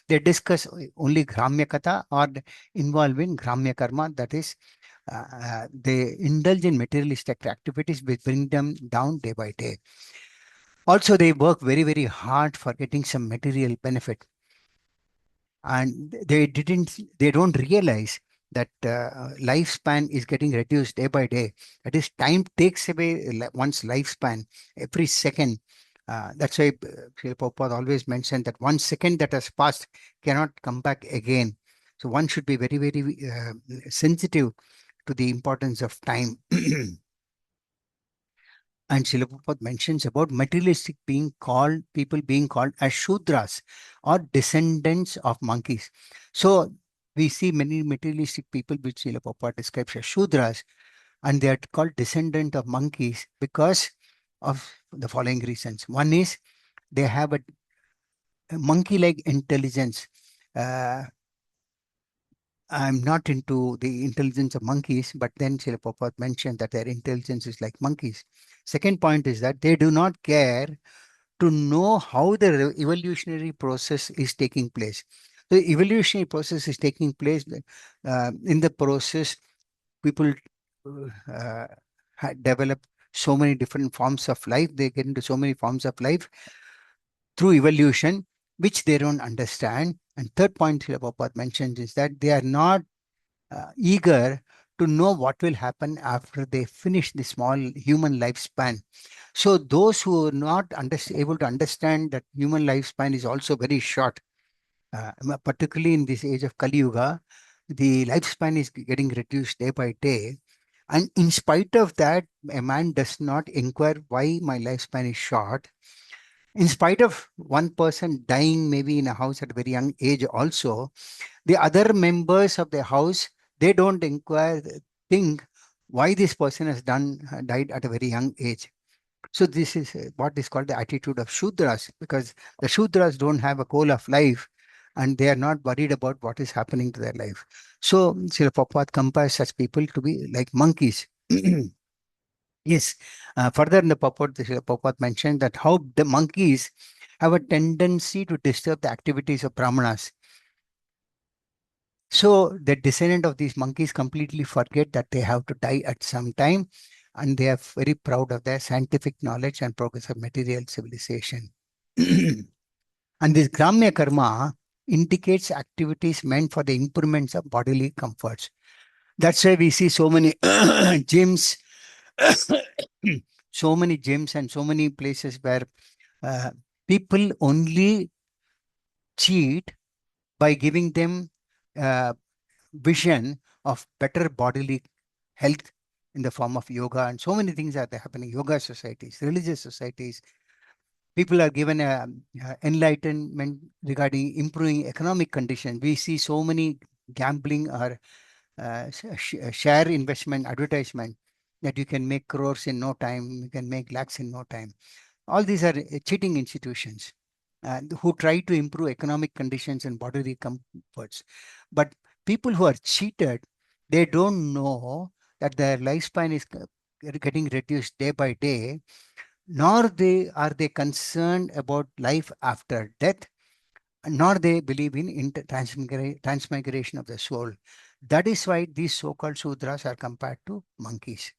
they discuss only gramya kata or involve in gramya karma, that is they indulge in materialistic activities which bring them down day by day. Also, they work very hard for getting some material benefit, and they don't realize that lifespan is getting reduced day by day. That is, time takes away one's lifespan every second. That's why Srila Prabhupada always mentioned that 1 second that has passed cannot come back again. So one should be very sensitive to the importance of time. And Srila Prabhupada mentions about materialistic people being called as Shudras or descendants of monkeys. So we see many materialistic people which Srila Prabhupada describes as Shudras, and they are called descendant of monkeys because of the following reasons. One is they have a monkey-like intelligence. Uh, I'm not into the intelligence of monkeys, but then Srila Prabhupada mentioned that their intelligence is like monkeys. Second point is that they do not care to know how the evolutionary process is taking place. The evolutionary process is taking place. In the process, people uh, develop so many different forms of life. They get into so many forms of life through evolution, which they don't understand. And third point Srila Prabhupada mentions is that they are not eager to know what will happen after they finish the small human lifespan. So those who are not able to understand that human lifespan is also very short, particularly in this age of Kali Yuga, the lifespan is getting reduced day by day. And in spite of that, a man does not inquire why my lifespan is short. In spite of one person dying maybe in a house at a very young age also, the other members of the house, they don't inquire, think why this person has died at a very young age. So this is what is called the attitude of Shudras, because the Shudras don't have a goal of life and they are not worried about what is happening to their life. So Srila Prabhupada compares such people to be like monkeys. Yes. Further in the purport, the Prabhupada mentioned that how the monkeys have a tendency to disturb the activities of Brahmanas. So the descendant of these monkeys completely forget that they have to die at some time, and they are very proud of their scientific knowledge and progress of material civilization. And this Gramya Karma indicates activities meant for the improvements of bodily comforts. That's why we see so many gyms, so many gyms, and so many places where uh, people only cheat by giving them uh, vision of better bodily health in the form of yoga, and so many things are there happening. Yoga societies, religious societies, people are given enlightenment regarding improving economic conditions. We see so many gambling or share investment advertisement that you can make crores in no time, you can make lakhs in no time. All these are cheating institutions who try to improve economic conditions and bodily comforts. But people who are cheated, they don't know that their lifespan is getting reduced day by day, nor are they concerned about life after death, nor they believe in transmigration of the soul. That is why these so-called Sudras are compared to monkeys.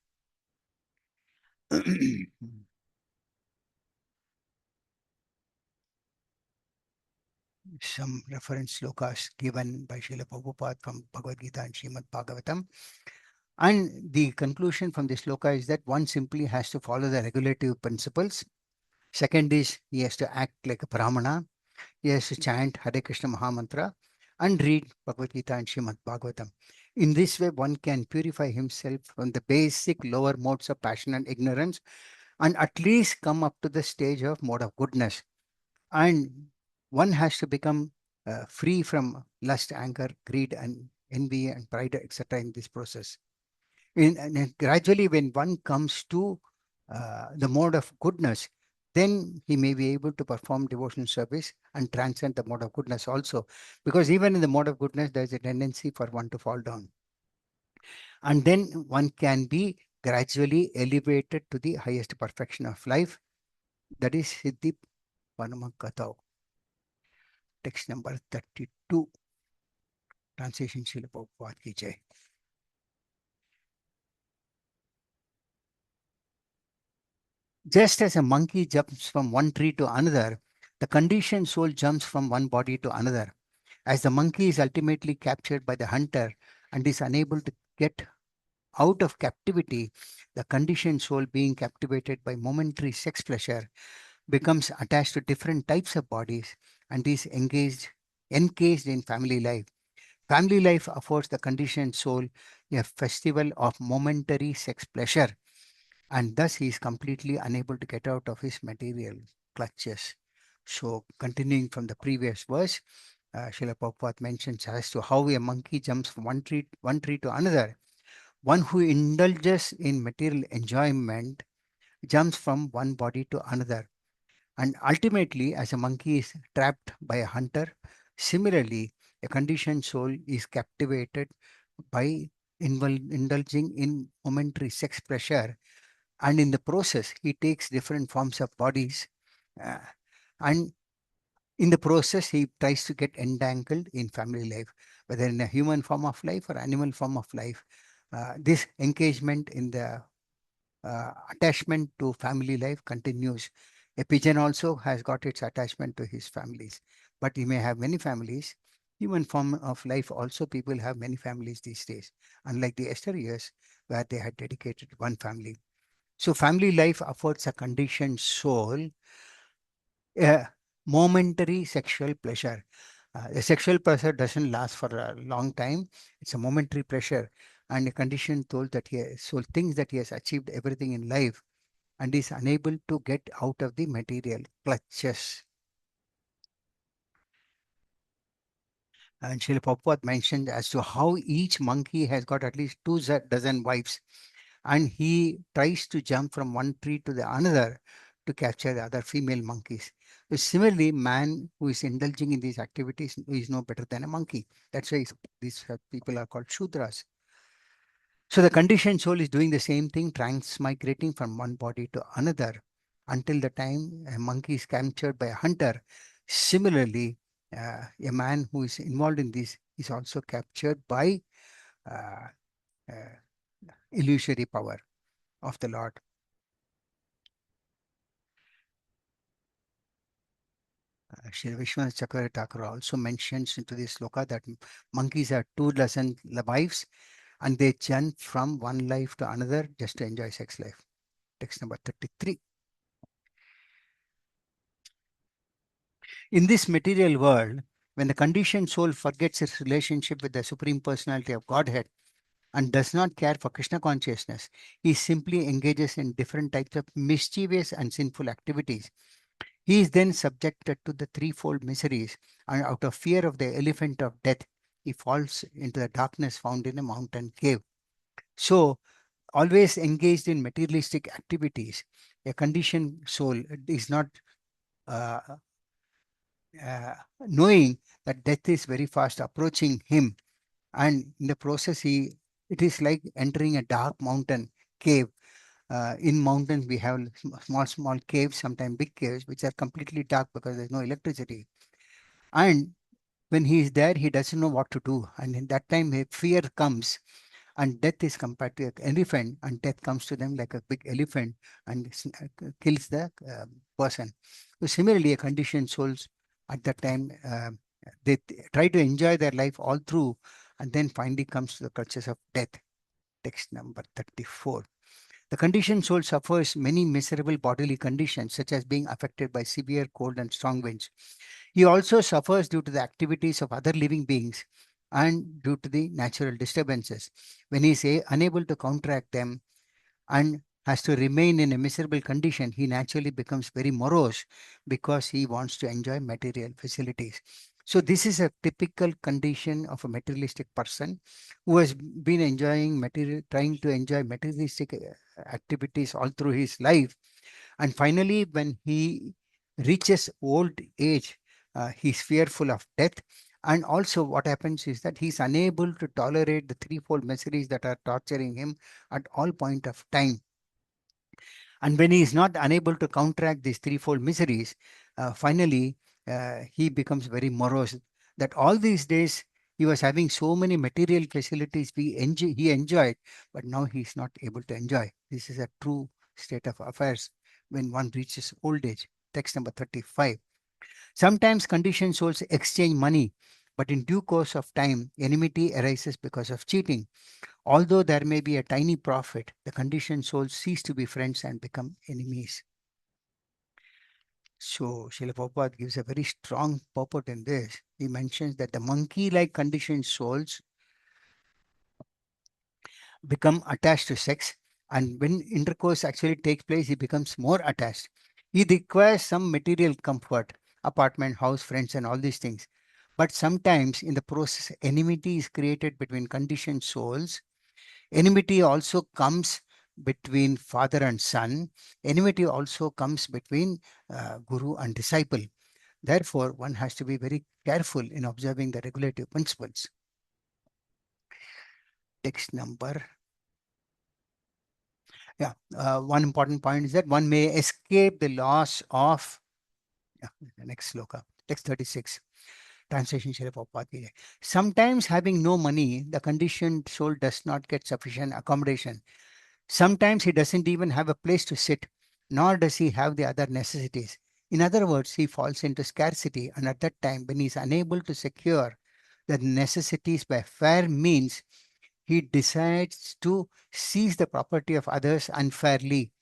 Some reference slokas given by Srila Prabhupada from Bhagavad Gita and Srimad Bhagavatam. And the conclusion from this sloka is that one simply has to follow the regulative principles. Second is he has to act like a Brahmana. He has to chant Hare Krishna Mahamantra and read Bhagavad Gita and Srimad Bhagavatam. In this way, one can purify himself from the basic lower modes of passion and ignorance, and at least come up to the stage of mode of goodness. And one has to become free from lust, anger, greed, and envy and pride, etc. in this process. And then gradually, when one comes to the mode of goodness, then he may be able to perform devotional service and transcend the mode of goodness also. Because even in the mode of goodness, there is a tendency for one to fall down. And then one can be gradually elevated to the highest perfection of life. That is Siddhi Paramakatha. Text number 32. Translation Srila Prabhupada ki jai. Just as a monkey jumps from one tree to another, the conditioned soul jumps from one body to another. As the monkey is ultimately captured by the hunter and is unable to get out of captivity, the conditioned soul, being captivated by momentary sex pleasure, becomes attached to different types of bodies and is encased in family life. Family life affords the conditioned soul a festival of momentary sex pleasure, and thus he is completely unable to get out of his material clutches. So, continuing from the previous verse, Srila Prabhupada mentions as to how a monkey jumps from one tree to another. One who indulges in material enjoyment jumps from one body to another, and ultimately, as a monkey is trapped by a hunter, similarly, a conditioned soul is captivated by indulging in momentary sex pleasure, and in the process he takes different forms of bodies, uh, and in the process he tries to get entangled in family life, whether in a human form of life or animal form of life. This engagement in the attachment to family life continues. A pigeon also has got its attachment to his families, but he may have many families. Human form of life also, people have many families these days, unlike the years where they had dedicated one family. So family life affords a conditioned soul a momentary sexual pleasure. The sexual pleasure doesn't last for a long time. It's a momentary pleasure. And a conditioned soul soul thinks that he has achieved everything in life and is unable to get out of the material clutches. And Srila Prabhupada mentioned as to how each monkey has got at least two dozen wives, and he tries to jump from one tree to the another to capture the other female monkeys. So similarly, man who is indulging in these activities is no better than a monkey. That's why these people are called Shudras. So the conditioned soul is doing the same thing, transmigrating from one body to another until the time a monkey is captured by a hunter. Similarly, a man who is involved in these is also captured by uh, uh, illusory power of the Lord. Sri Vishwanath Chakravarti Thakur also mentions into this sloka that monkeys have 2 dozen wives and they jump from one life to another just to enjoy sex life. Text number 33. In this material world, when the conditioned soul forgets its relationship with the Supreme Personality of Godhead and does not care for Krishna consciousness, he simply engages in different types of mischievous and sinful activities. He is then subjected to the threefold miseries, and out of fear of the elephant of death, he falls into the darkness found in a mountain cave. So, always engaged in materialistic activities, a conditioned soul is not uh, knowing that death is very fast approaching him, and in the process, it is like entering a dark mountain cave. In mountains, we have small caves, sometimes big caves, which are completely dark because there's no electricity. And when he is there, he doesn't know what to do. And in that time, fear comes, and death is compared to an elephant, and death comes to them like a big elephant and kills the person. So similarly, a conditioned souls at that time, they try to enjoy their life all through, and then finally comes to the clutches of death. Text number 34. The conditioned soul suffers many miserable bodily conditions, such as being affected by severe cold and strong winds. He also suffers due to the activities of other living beings and due to the natural disturbances. When he is unable to counteract them and has to remain in a miserable condition, he naturally becomes very morose because he wants to enjoy material facilities. So, this is a typical condition of a materialistic person who has been enjoying material, trying to enjoy materialistic activities all through his life. And finally, when he reaches old age, he's fearful of death. And also, what happens is that he's unable to tolerate the threefold miseries that are torturing him at all point of time. And when he is not unable to counteract these threefold miseries, finally he becomes very morose. That all these days he was having so many material facilities he enjoyed, but now he is not able to enjoy. This is a true state of affairs when one reaches old age. Text number 35. Sometimes conditioned souls exchange money, but in due course of time, enmity arises because of cheating. Although there may be a tiny profit, the conditioned souls cease to be friends and become enemies. So, Srila Prabhupada gives a very strong purport in this. He mentions that the monkey like conditioned souls become attached to sex, and when intercourse actually takes place, he becomes more attached. He requires some material comfort, apartment, house, friends, and all these things. But sometimes in the process, enmity is created between conditioned souls. Enmity also comes between father and son. Enmity also comes between guru and disciple. Therefore, one has to be very careful in observing the regulative principles. Text number. Yeah, one important point is that one may escape the loss of. Yeah, the next sloka. Text 36. Translation Srila Prabhupada ki jai. Sometimes having no money, the conditioned soul does not get sufficient accommodation. Sometimes he doesn't even have a place to sit, nor does he have the other necessities. In other words, he falls into scarcity, and at that time, when he is unable to secure the necessities by fair means, he decides to seize the property of others unfairly.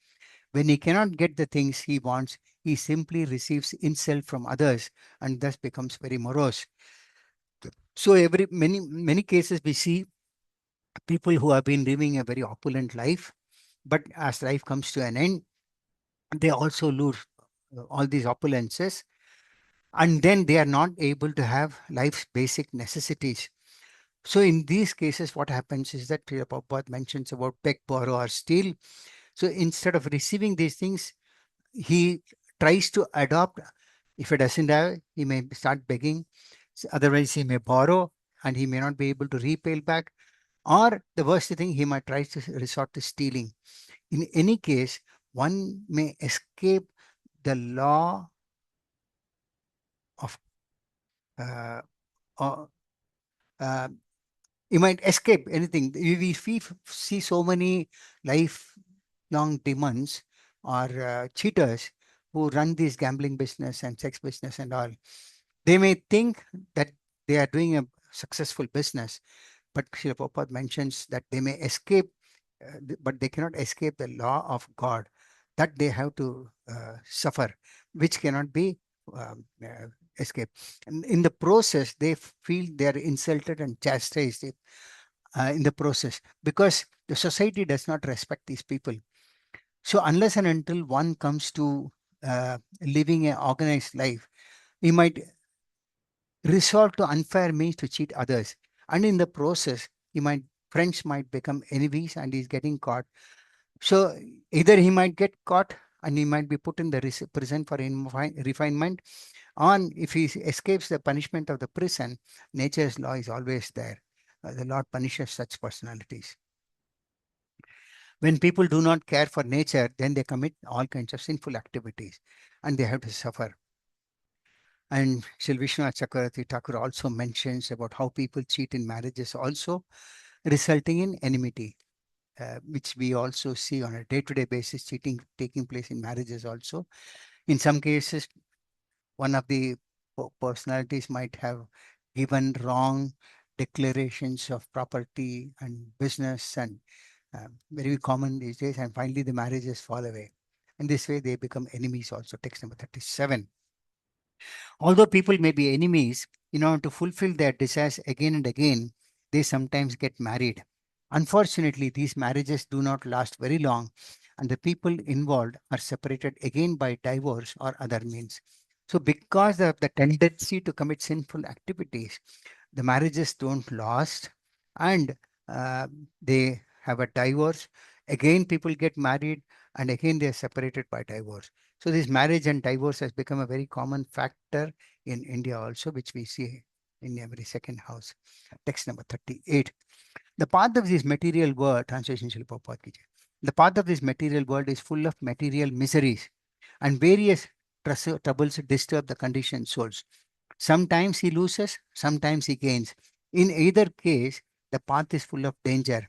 When he cannot get the things he wants, he simply receives insult from others and thus becomes very morose. So every many cases we see people who have been living a very opulent life, but as life comes to an end, they also lose all these opulences, and then they are not able to have life's basic necessities. So in these cases, what happens is that Srila Prabhupada mentions about beg, borrow, or steal. So instead of receiving these things, he tries to adopt. If he doesn't have, he may start begging. Otherwise, he may borrow and he may not be able to repay back. Or the worst thing, he might try to resort to stealing. In any case, one may escape the law of uh, Uh, you might escape anything. See so many lifelong demons or cheaters who run this gambling business and sex business and all. They may think that they are doing a successful business, but Srila Prabhupada mentions that they may escape, but they cannot escape the law of God, that they have to suffer, which cannot be escaped. And in the process, they feel they are insulted and chastised in the process, because the society does not respect these people. So unless and until one comes to living an organized life, he might resort to unfair means to cheat others. And in the process, he might friends might become enemies and he's getting caught. So either he might get caught and he might be put in the prison for refinement, or if he escapes the punishment of the prison, nature's law is always there. The Lord punishes such personalities. When people do not care for nature, then they commit all kinds of sinful activities and they have to suffer. And Sri Vishwanath Chakravarti Thakur also mentions about how people cheat in marriages, also resulting in enmity, which we also see on a day-to-day basis, cheating taking place in marriages also. In some cases, one of the personalities might have given wrong declarations of property and business, and very common these days, and finally the marriages fall away. And this way they become enemies also. Text number 37. Although people may be enemies, in order to fulfill their desires again and again, they sometimes get married. Unfortunately, these marriages do not last very long, and the people involved are separated again by divorce or other means. So, because of the tendency to commit sinful activities, the marriages don't last, and uh, they have a divorce. Again, people get married, and again they are separated by divorce. So this marriage and divorce has become a very common factor in India also, which we see in every second house. Text number 38. The path of this material world, translation Srila Prabhupada ki jai. The path of this material world is full of material miseries, and various troubles disturb the conditioned souls. Sometimes he loses, sometimes he gains. In either case, the path is full of danger.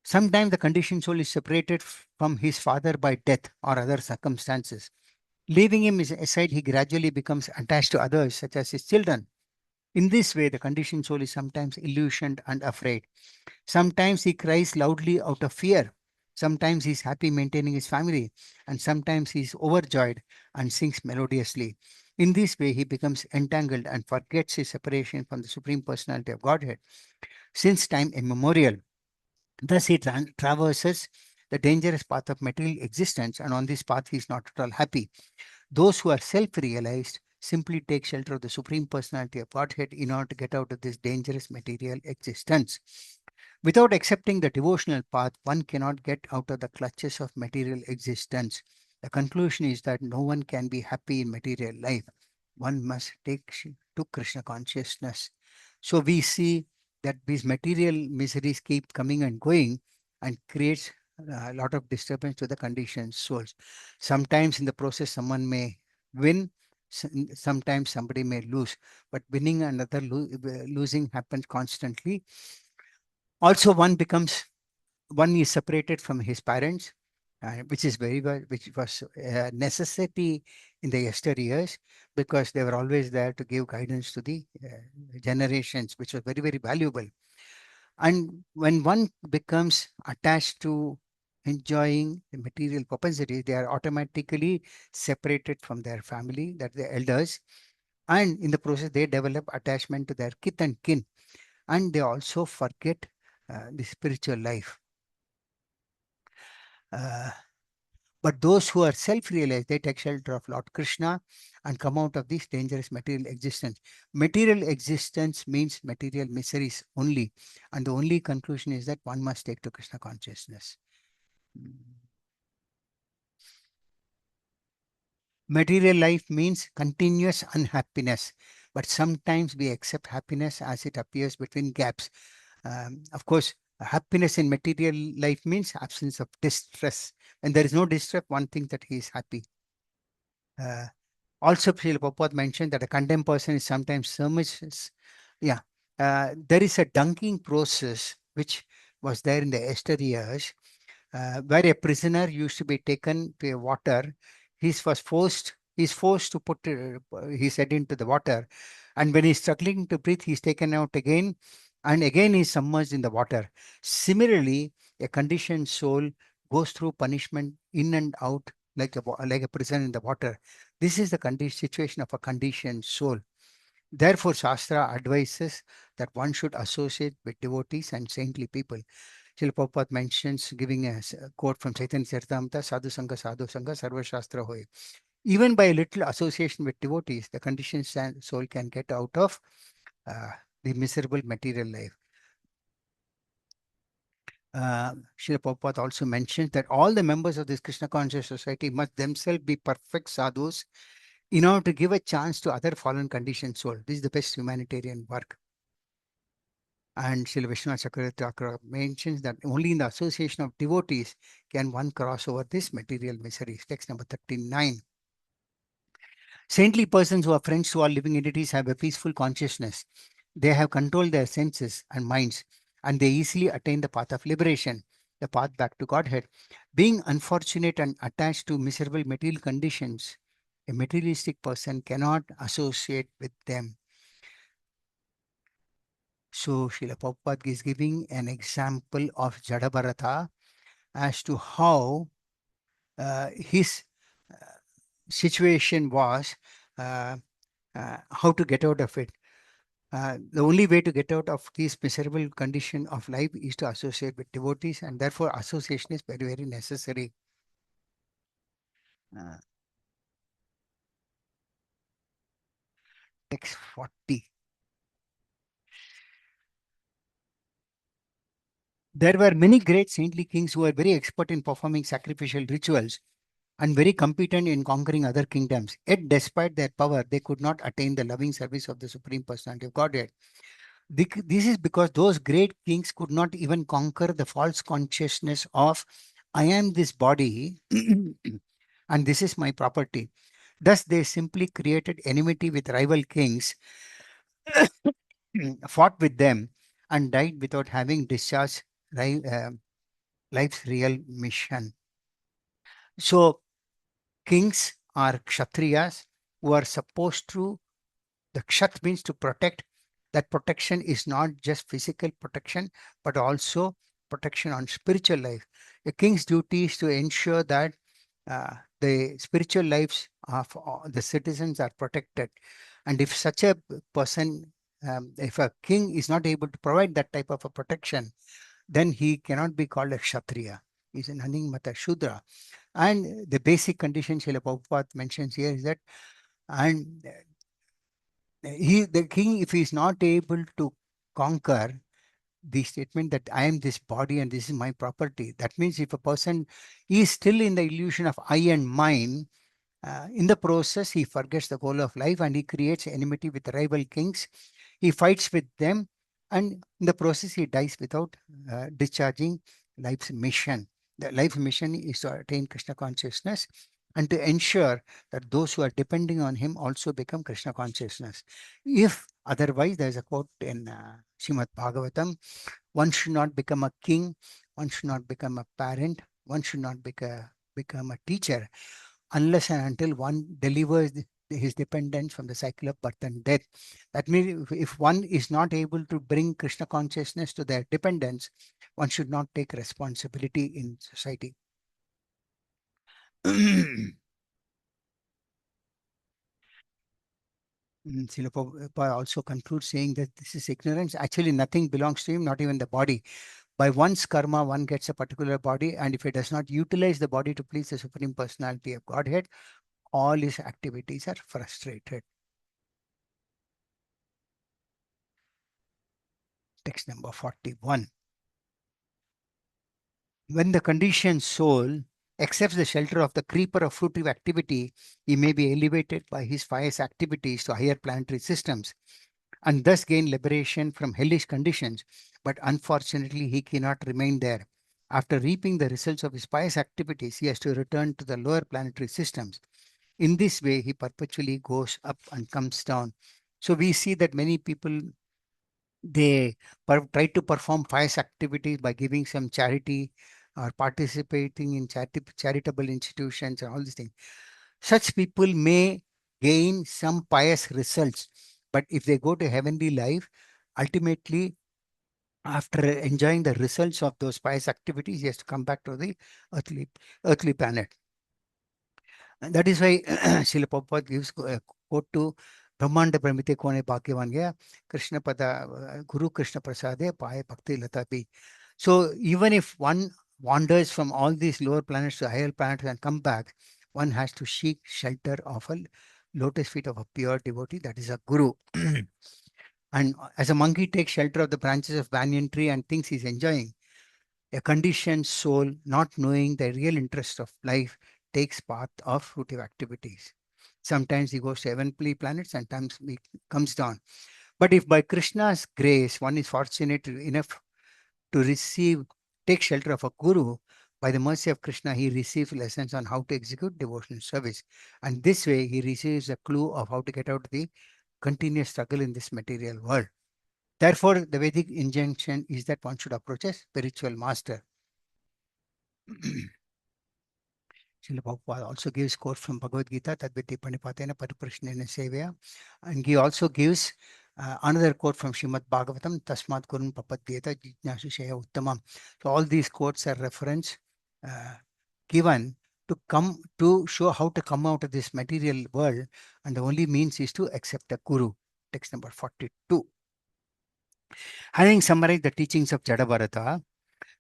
Sometimes the conditioned soul is separated from his father by death or other circumstances. Leaving him aside, he gradually becomes attached to others, such as his children. In this way, the conditioned soul is sometimes illusioned and afraid. Sometimes he cries loudly out of fear. Sometimes he is happy maintaining his family. And sometimes he is overjoyed and sings melodiously. In this way, he becomes entangled and forgets his separation from the Supreme Personality of Godhead. Since time immemorial, thus he traverses the dangerous path of material existence, and on this path he is not at all happy. Those who are self-realized simply take shelter of the Supreme Personality of Godhead in order to get out of this dangerous material existence. Without accepting the devotional path, one cannot get out of the clutches of material existence. The conclusion is that no one can be happy in material life. One must take to Krishna consciousness. So we see that these material miseries keep coming and going and creates a lot of disturbance to the conditioned souls. Sometimes in the process, someone may win, sometimes somebody may lose, but winning and other losing happens constantly. Also, one is separated from his parents, which is which was a necessity in the yesteryears, because they were always there to give guidance to the generations, which was very valuable. And when one becomes attached to enjoying the material propensity, they are automatically separated from their family, that the elders, and in the process they develop attachment to their kith and kin, and they also forget the spiritual life. Uh, but those who are self-realized, they take shelter of Lord Krishna and come out of this dangerous material existence. Material existence means material miseries only, and the only conclusion is that one must take to Krishna consciousness. Material life means continuous unhappiness, but sometimes we accept happiness as it appears between gaps. Of course, happiness in material life means absence of distress. When there is no distress, one thinks that he is happy. Also, Srila Prabhupada mentioned that a condemned person is sometimes yeah, there is a dunking process which was there in the years, where a prisoner used to be taken to a water. He's forced to put his head into the water, and when he's struggling to breathe, he's taken out again, and again he's submerged in the water. Similarly, a conditioned soul goes through punishment in and out like a prisoner in the water. This is the situation of a conditioned soul. Therefore, Shastra advises that one should associate with devotees and saintly people. Srila Prabhupada mentions, giving a quote from Chaitanya Charitamrita, Sadhu Sangha, Sarva Shastra Hoy. Even by a little association with devotees, the conditioned soul can get out of uh, the miserable material life. Srila Prabhupada also mentions that all the members of this Krishna conscious society must themselves be perfect sadhus in order to give a chance to other fallen conditioned soul. This is the best humanitarian work. And Srila Vishwanath Chakravarti Thakur mentions that only in the association of devotees can one cross over this material miseries. Text number 39. Saintly persons who are friends to all living entities have a peaceful consciousness. They have controlled their senses and minds, and they easily attain the path of liberation, the path back to Godhead. Being unfortunate and attached to miserable material conditions, a materialistic person cannot associate with them. So Srila Prabhupada is giving an example of Jadabharata as to how his uh, situation was, uh, how to get out of it. The only way to get out of this miserable condition of life is to associate with devotees, and therefore association is very, very necessary. Uh, Text 40. There were many great saintly kings who were very expert in performing sacrificial rituals and very competent in conquering other kingdoms. Yet, despite their power, they could not attain the loving service of the Supreme Personality of Godhead. This is because those great kings could not even conquer the false consciousness of I am this body and this is my property. Thus, they simply created enmity with rival kings, fought with them, and died without having discharged life's real mission. So, kings are kshatriyas who are supposed to, the kshat means to protect. That protection is not just physical protection, but also protection on spiritual life. A king's duty is to ensure that the spiritual lives of the citizens are protected. And if such a person, if a king is not able to provide that type of a protection, then he cannot be called a kshatriya. He's an animata shudra. And the basic condition Srila Prabhupada mentions here is that, and the king, if he is not able to conquer the statement that I am this body and this is my property, that means if a person is still in the illusion of I and mine, in the process, he forgets the goal of life and he creates enmity with rival kings. He fights with them, and in the process, he dies without discharging life's mission. The life mission is to attain Krishna consciousness and to ensure that those who are depending on him also become Krishna consciousness. If otherwise, there is a quote in Srimad Bhagavatam, one should not become a king, one should not become a parent, one should not become a teacher unless and until one delivers his dependence from the cycle of birth and death. That means if one is not able to bring Krishna consciousness to their dependence, one should not take responsibility in society. Srila Prabhupada also concludes saying that this is ignorance. Actually, nothing belongs to him, not even the body. By one's karma, one gets a particular body, and if it does not utilize the body to please the Supreme Personality of Godhead, all his activities are frustrated. Text number 41. When the conditioned soul accepts the shelter of the creeper of fruitive activity, he may be elevated by his pious activities to higher planetary systems and thus gain liberation from hellish conditions. But unfortunately, he cannot remain there. After reaping the results of his pious activities, he has to return to the lower planetary systems. In this way, he perpetually goes up and comes down. So we see that many people They try to perform pious activities by giving some charity or participating in charitable institutions and all these things. Such people may gain some pious results, but if they go to heavenly life, ultimately, after enjoying the results of those pious activities, he has to come back to the earthly, earthly planet. And that is why Srila Prabhupada gives a quote to Brahmanda Pramite Kone Bhagyavan Gaya, Krishna Pada, Guru Krishna Prasade, Paya Bhakti Lata Pi. So even if one wanders from all these lower planets to higher planets and come back, one has to seek shelter of a lotus feet of a pure devotee, that is a guru. And as a monkey takes shelter of the branches of banyan tree and thinks he's enjoying, a conditioned soul, not knowing the real interest of life, takes path of fruitive activities. Sometimes he goes to heavenly planets, sometimes he comes down. But if by Krishna's grace one is fortunate enough to take shelter of a guru, by the mercy of Krishna, he receives lessons on how to execute devotional service. And this way, he receives a clue of how to get out of the continuous struggle in this material world. Therefore, the Vedic injunction is that one should approach a spiritual master. Srila Prabhupada also gives quote from Bhagavad Gita, Tadviti Panipatena Pariprashnena Sevaya. And he also gives another quote from Srimad Bhagavatam, Tasmat Gurun Papadyeta Jijnasu Shaya Uttamam. So all these quotes are reference uh, given to show how to come out of this material world, and the only means is to accept a guru. Text number 42. Having summarized the teachings of Jadabharata,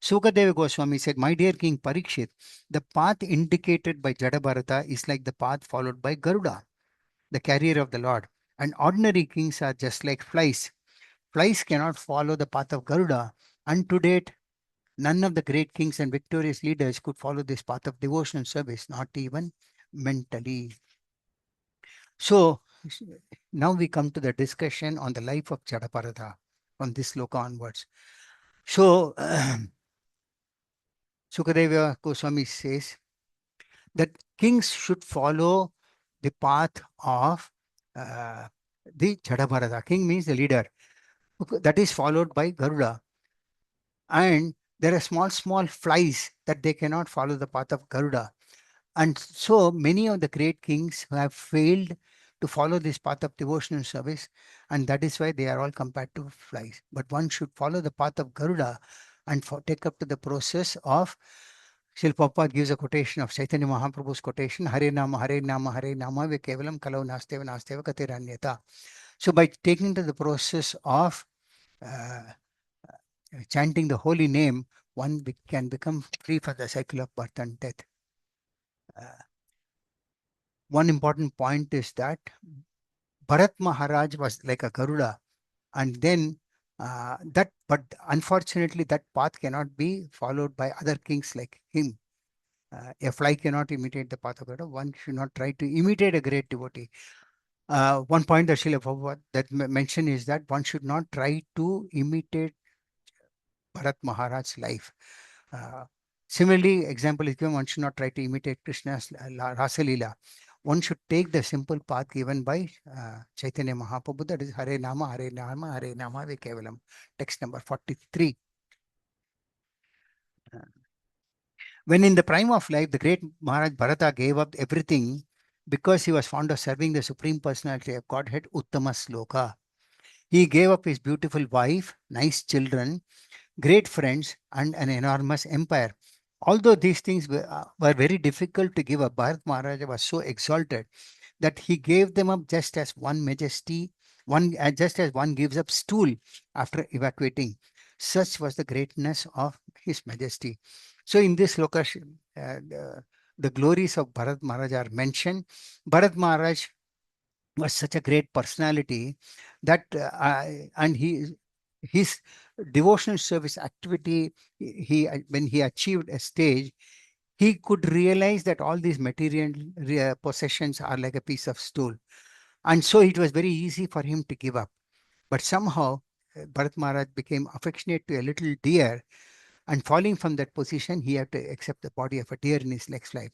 Sukadeva Goswami said, My dear King Parikshit, the path indicated by Jadabharata is like the path followed by Garuda, the carrier of the Lord. And ordinary kings are just like flies. Flies cannot follow the path of Garuda. And to date, none of the great kings and victorious leaders could follow this path of devotional service, not even mentally. So, now we come to the discussion on the life of Jadabharata from this sloka onwards. So, Sukadeva Goswami says that kings should follow the path of uh, the Jadabharata. King means the leader. That is followed by Garuda. And there are small flies that they cannot follow the path of Garuda. And so many of the great kings who have failed to follow this path of devotional service, and that is why they are all compared to flies. But one should follow the path of Garuda and take up to the process of. Srila Prabhupada gives a quotation of Chaitanya Mahaprabhu's quotation, Hare Nama, Hare Nama, Hare Nama, Ve Kevalam Kalau Nasteva Nasteva Katiranyata. So by taking to the process of uh, chanting the holy name, one can become free from the cycle of birth and death. Uh, One important point is that Bharat Maharaj was like a Garuda, and then but unfortunately, that path cannot be followed by other kings like him. A fly cannot imitate the path of Garuda. One should not try to imitate a great devotee. One point that Srila Prabhupada that mentioned is that one should not try to imitate Bharat Maharaj's life. Uh, Similarly, example is given, one should not try to imitate Krishna's Rasa Leela. One should take the simple path given by Chaitanya Mahaprabhu, that is Hare Nama, Hare Nama, Hare Nama, Ve Kevalam. Text number 43. When in the prime of life, the great Maharaj Bharata gave up everything because he was fond of serving the Supreme Personality of Godhead, Uttama Sloka. He gave up his beautiful wife, nice children, great friends, and an enormous empire. Although these things were very difficult to give up, Bharat Maharaja was so exalted that he gave them up just as just as one gives up stool after evacuating. Such was the greatness of his majesty. So in this loka, the glories of Bharat Maharaj are mentioned. Bharat Maharaj was such a great personality that and his devotional service activity, he when he achieved a stage, he could realize that all these material possessions are like a piece of stool, and so it was very easy for him to give up. But somehow Bharat Maharaj became affectionate to a little deer, and falling from that position, he had to accept the body of a deer in his next life.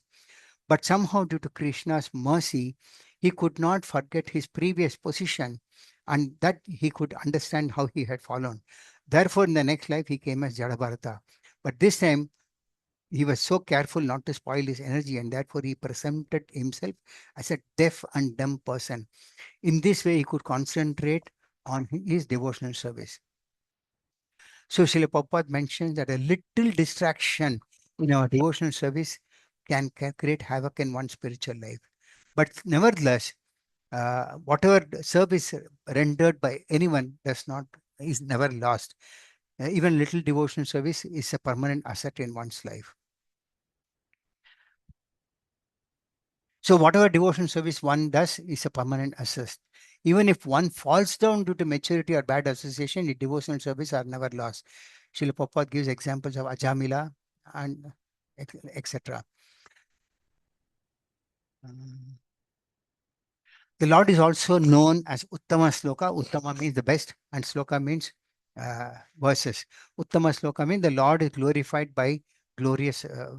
But somehow, due to Krishna's mercy, he could not forget his previous position, and that he could understand how he had fallen. Therefore, in the next life, he came as Jadabharata. But this time, he was so careful not to spoil his energy, and therefore he presented himself as a deaf and dumb person. In this way, he could concentrate on his devotional service. So Srila Prabhupada mentions that a little distraction in our devotional service can create havoc in one's spiritual life. But nevertheless, whatever service rendered by anyone does not is never lost. Even little devotional service is a permanent asset in one's life. So whatever devotional service one does is a permanent asset. Even if one falls down due to maturity or bad association, the devotional service are never lost. Srila Prabhupada gives examples of Ajamila and etc. The Lord is also known as Uttama Sloka. Uttama means the best, and Sloka means verses. Uttama Sloka means the Lord is glorified by glorious, uh,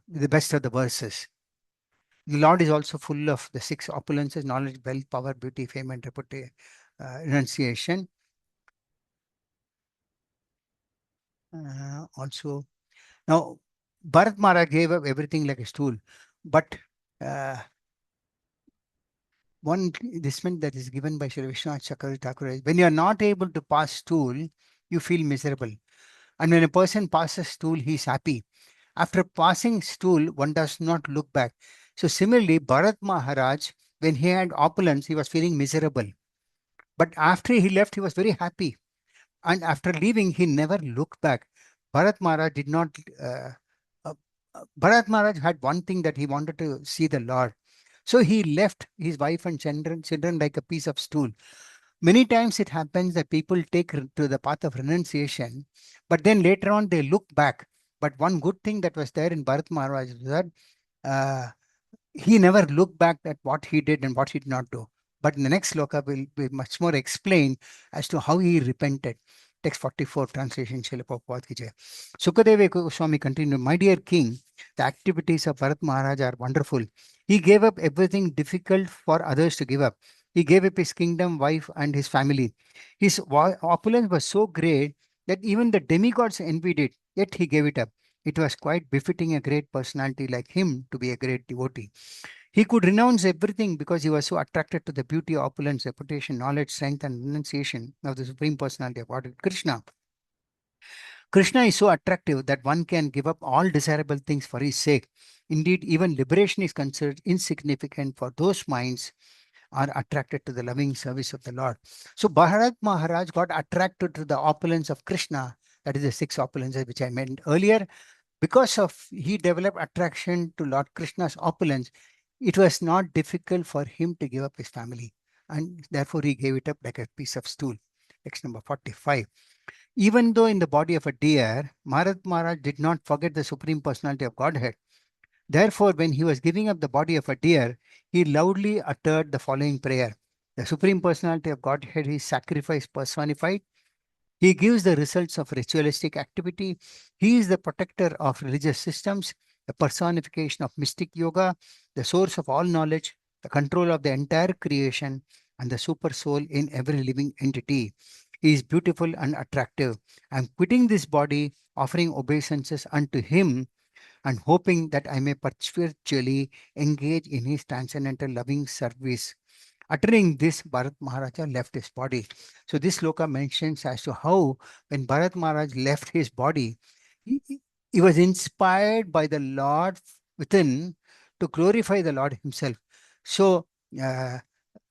the best of the verses. The Lord is also full of the six opulences: knowledge, wealth, power, beauty, fame, and reputation, renunciation. Also, now Bharat Maharaj gave up everything like a stool, but uh, one this meant that is given by Sri Vishwanath Chakravarti Thakur is when you are not able to pass stool, you feel miserable. And when a person passes stool, he is happy. After passing stool, one does not look back. So similarly, Bharat Maharaj, when he had opulence, he was feeling miserable. But after he left, he was very happy. And after leaving, he never looked back. Bharat Maharaj did not. Uh, Bharat Maharaj had one thing that he wanted to see the Lord. So he left his wife and children like a piece of stool. Many times it happens that people take to the path of renunciation, but then later on they look back. But one good thing that was there in Bharat Maharaj was that uh, he never looked back at what he did and what he did not do. But in the next sloka will be much more explained as to how he repented. Text 44, translation, Srila Prabhupada ki jai. Sukadeva Goswami continued, my dear king, the activities of Bharat Maharaj are wonderful. He gave up everything difficult for others to give up. He gave up his kingdom, wife, and his family. His opulence was so great that even the demigods envied it, yet he gave it up. It was quite befitting a great personality like him to be a great devotee. He could renounce everything because he was so attracted to the beauty, opulence, reputation, knowledge, strength, and renunciation of the Supreme Personality of Godhead, Krishna. Krishna is so attractive that one can give up all desirable things for his sake. Indeed, even liberation is considered insignificant for those minds are attracted to the loving service of the Lord. So Bharat Maharaj got attracted to the opulence of Krishna, that is the six opulences which I mentioned earlier. Because of he developed attraction to Lord Krishna's opulence, it was not difficult for him to give up his family, and therefore he gave it up like a piece of stool. Text number 45. Even though in the body of a deer, Bharat Maharaj did not forget the Supreme Personality of Godhead. Therefore, when he was giving up the body of a deer, he loudly uttered the following prayer. The Supreme Personality of Godhead is sacrifice personified. He gives the results of ritualistic activity. He is the protector of religious systems, the personification of mystic yoga, the source of all knowledge, the control of the entire creation, and the super soul in every living entity. He is beautiful and attractive. I am quitting this body, offering obeisances unto him, and hoping that I may perpetually engage in his transcendental loving service. Uttering this, Bharat Maharaja left his body. So this sloka mentions as to how when Bharat Maharaj left his body, he was inspired by the Lord within to glorify the Lord himself. So uh,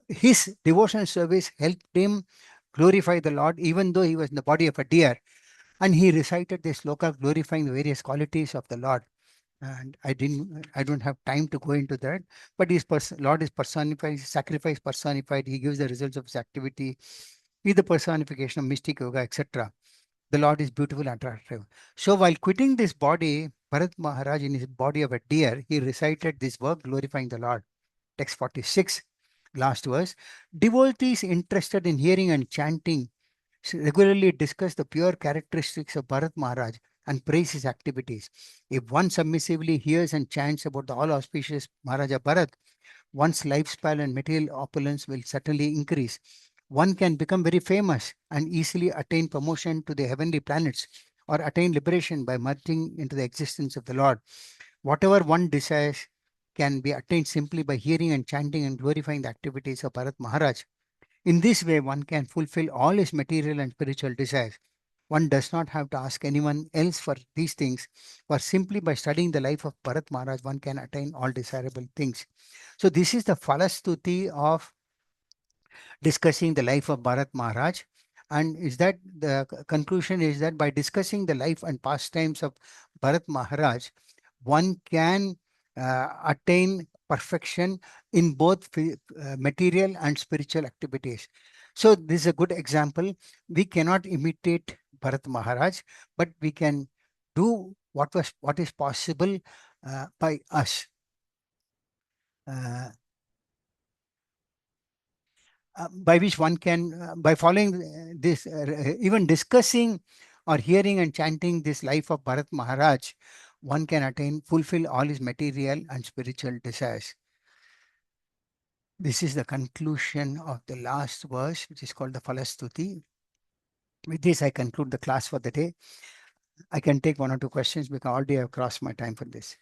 his devotional service helped him glorify the Lord even though he was in the body of a deer. And he recited this sloka glorifying the various qualities of the Lord. And I don't have time to go into that, but Lord is personified, sacrifice personified. He gives the results of his activity. He's the personification of mystic yoga, etc. The Lord is beautiful and attractive. So while quitting this body, Bharat Maharaj in his body of a deer, he recited this work glorifying the Lord. Text 46, last verse. Devotees interested in hearing and chanting regularly discuss the pure characteristics of Bharat Maharaj and praise his activities. If one submissively hears and chants about the all auspicious Maharaja Bharat, one's lifespan and material opulence will certainly increase. One can become very famous and easily attain promotion to the heavenly planets or attain liberation by merging into the existence of the Lord. Whatever one desires can be attained simply by hearing and chanting and glorifying the activities of Bharat Maharaj. In this way, one can fulfill all his material and spiritual desires. One does not have to ask anyone else for these things, for simply by studying the life of Bharat Maharaj, one can attain all desirable things. So, this is the falastuti of discussing the life of Bharat Maharaj. And is that the conclusion is that by discussing the life and pastimes of Bharat Maharaj, one can attain perfection in both material and spiritual activities. So this is a good example. We cannot imitate Bharat Maharaj, but we can do what is possible by us. Uh, by which one can, by following this, even discussing or hearing and chanting this life of Bharat Maharaj, one can fulfill all his material and spiritual desires. This is the conclusion of the last verse, which is called the Falastuti. With this, I conclude the class for the day. I can take one or two questions because already I have crossed my time for this.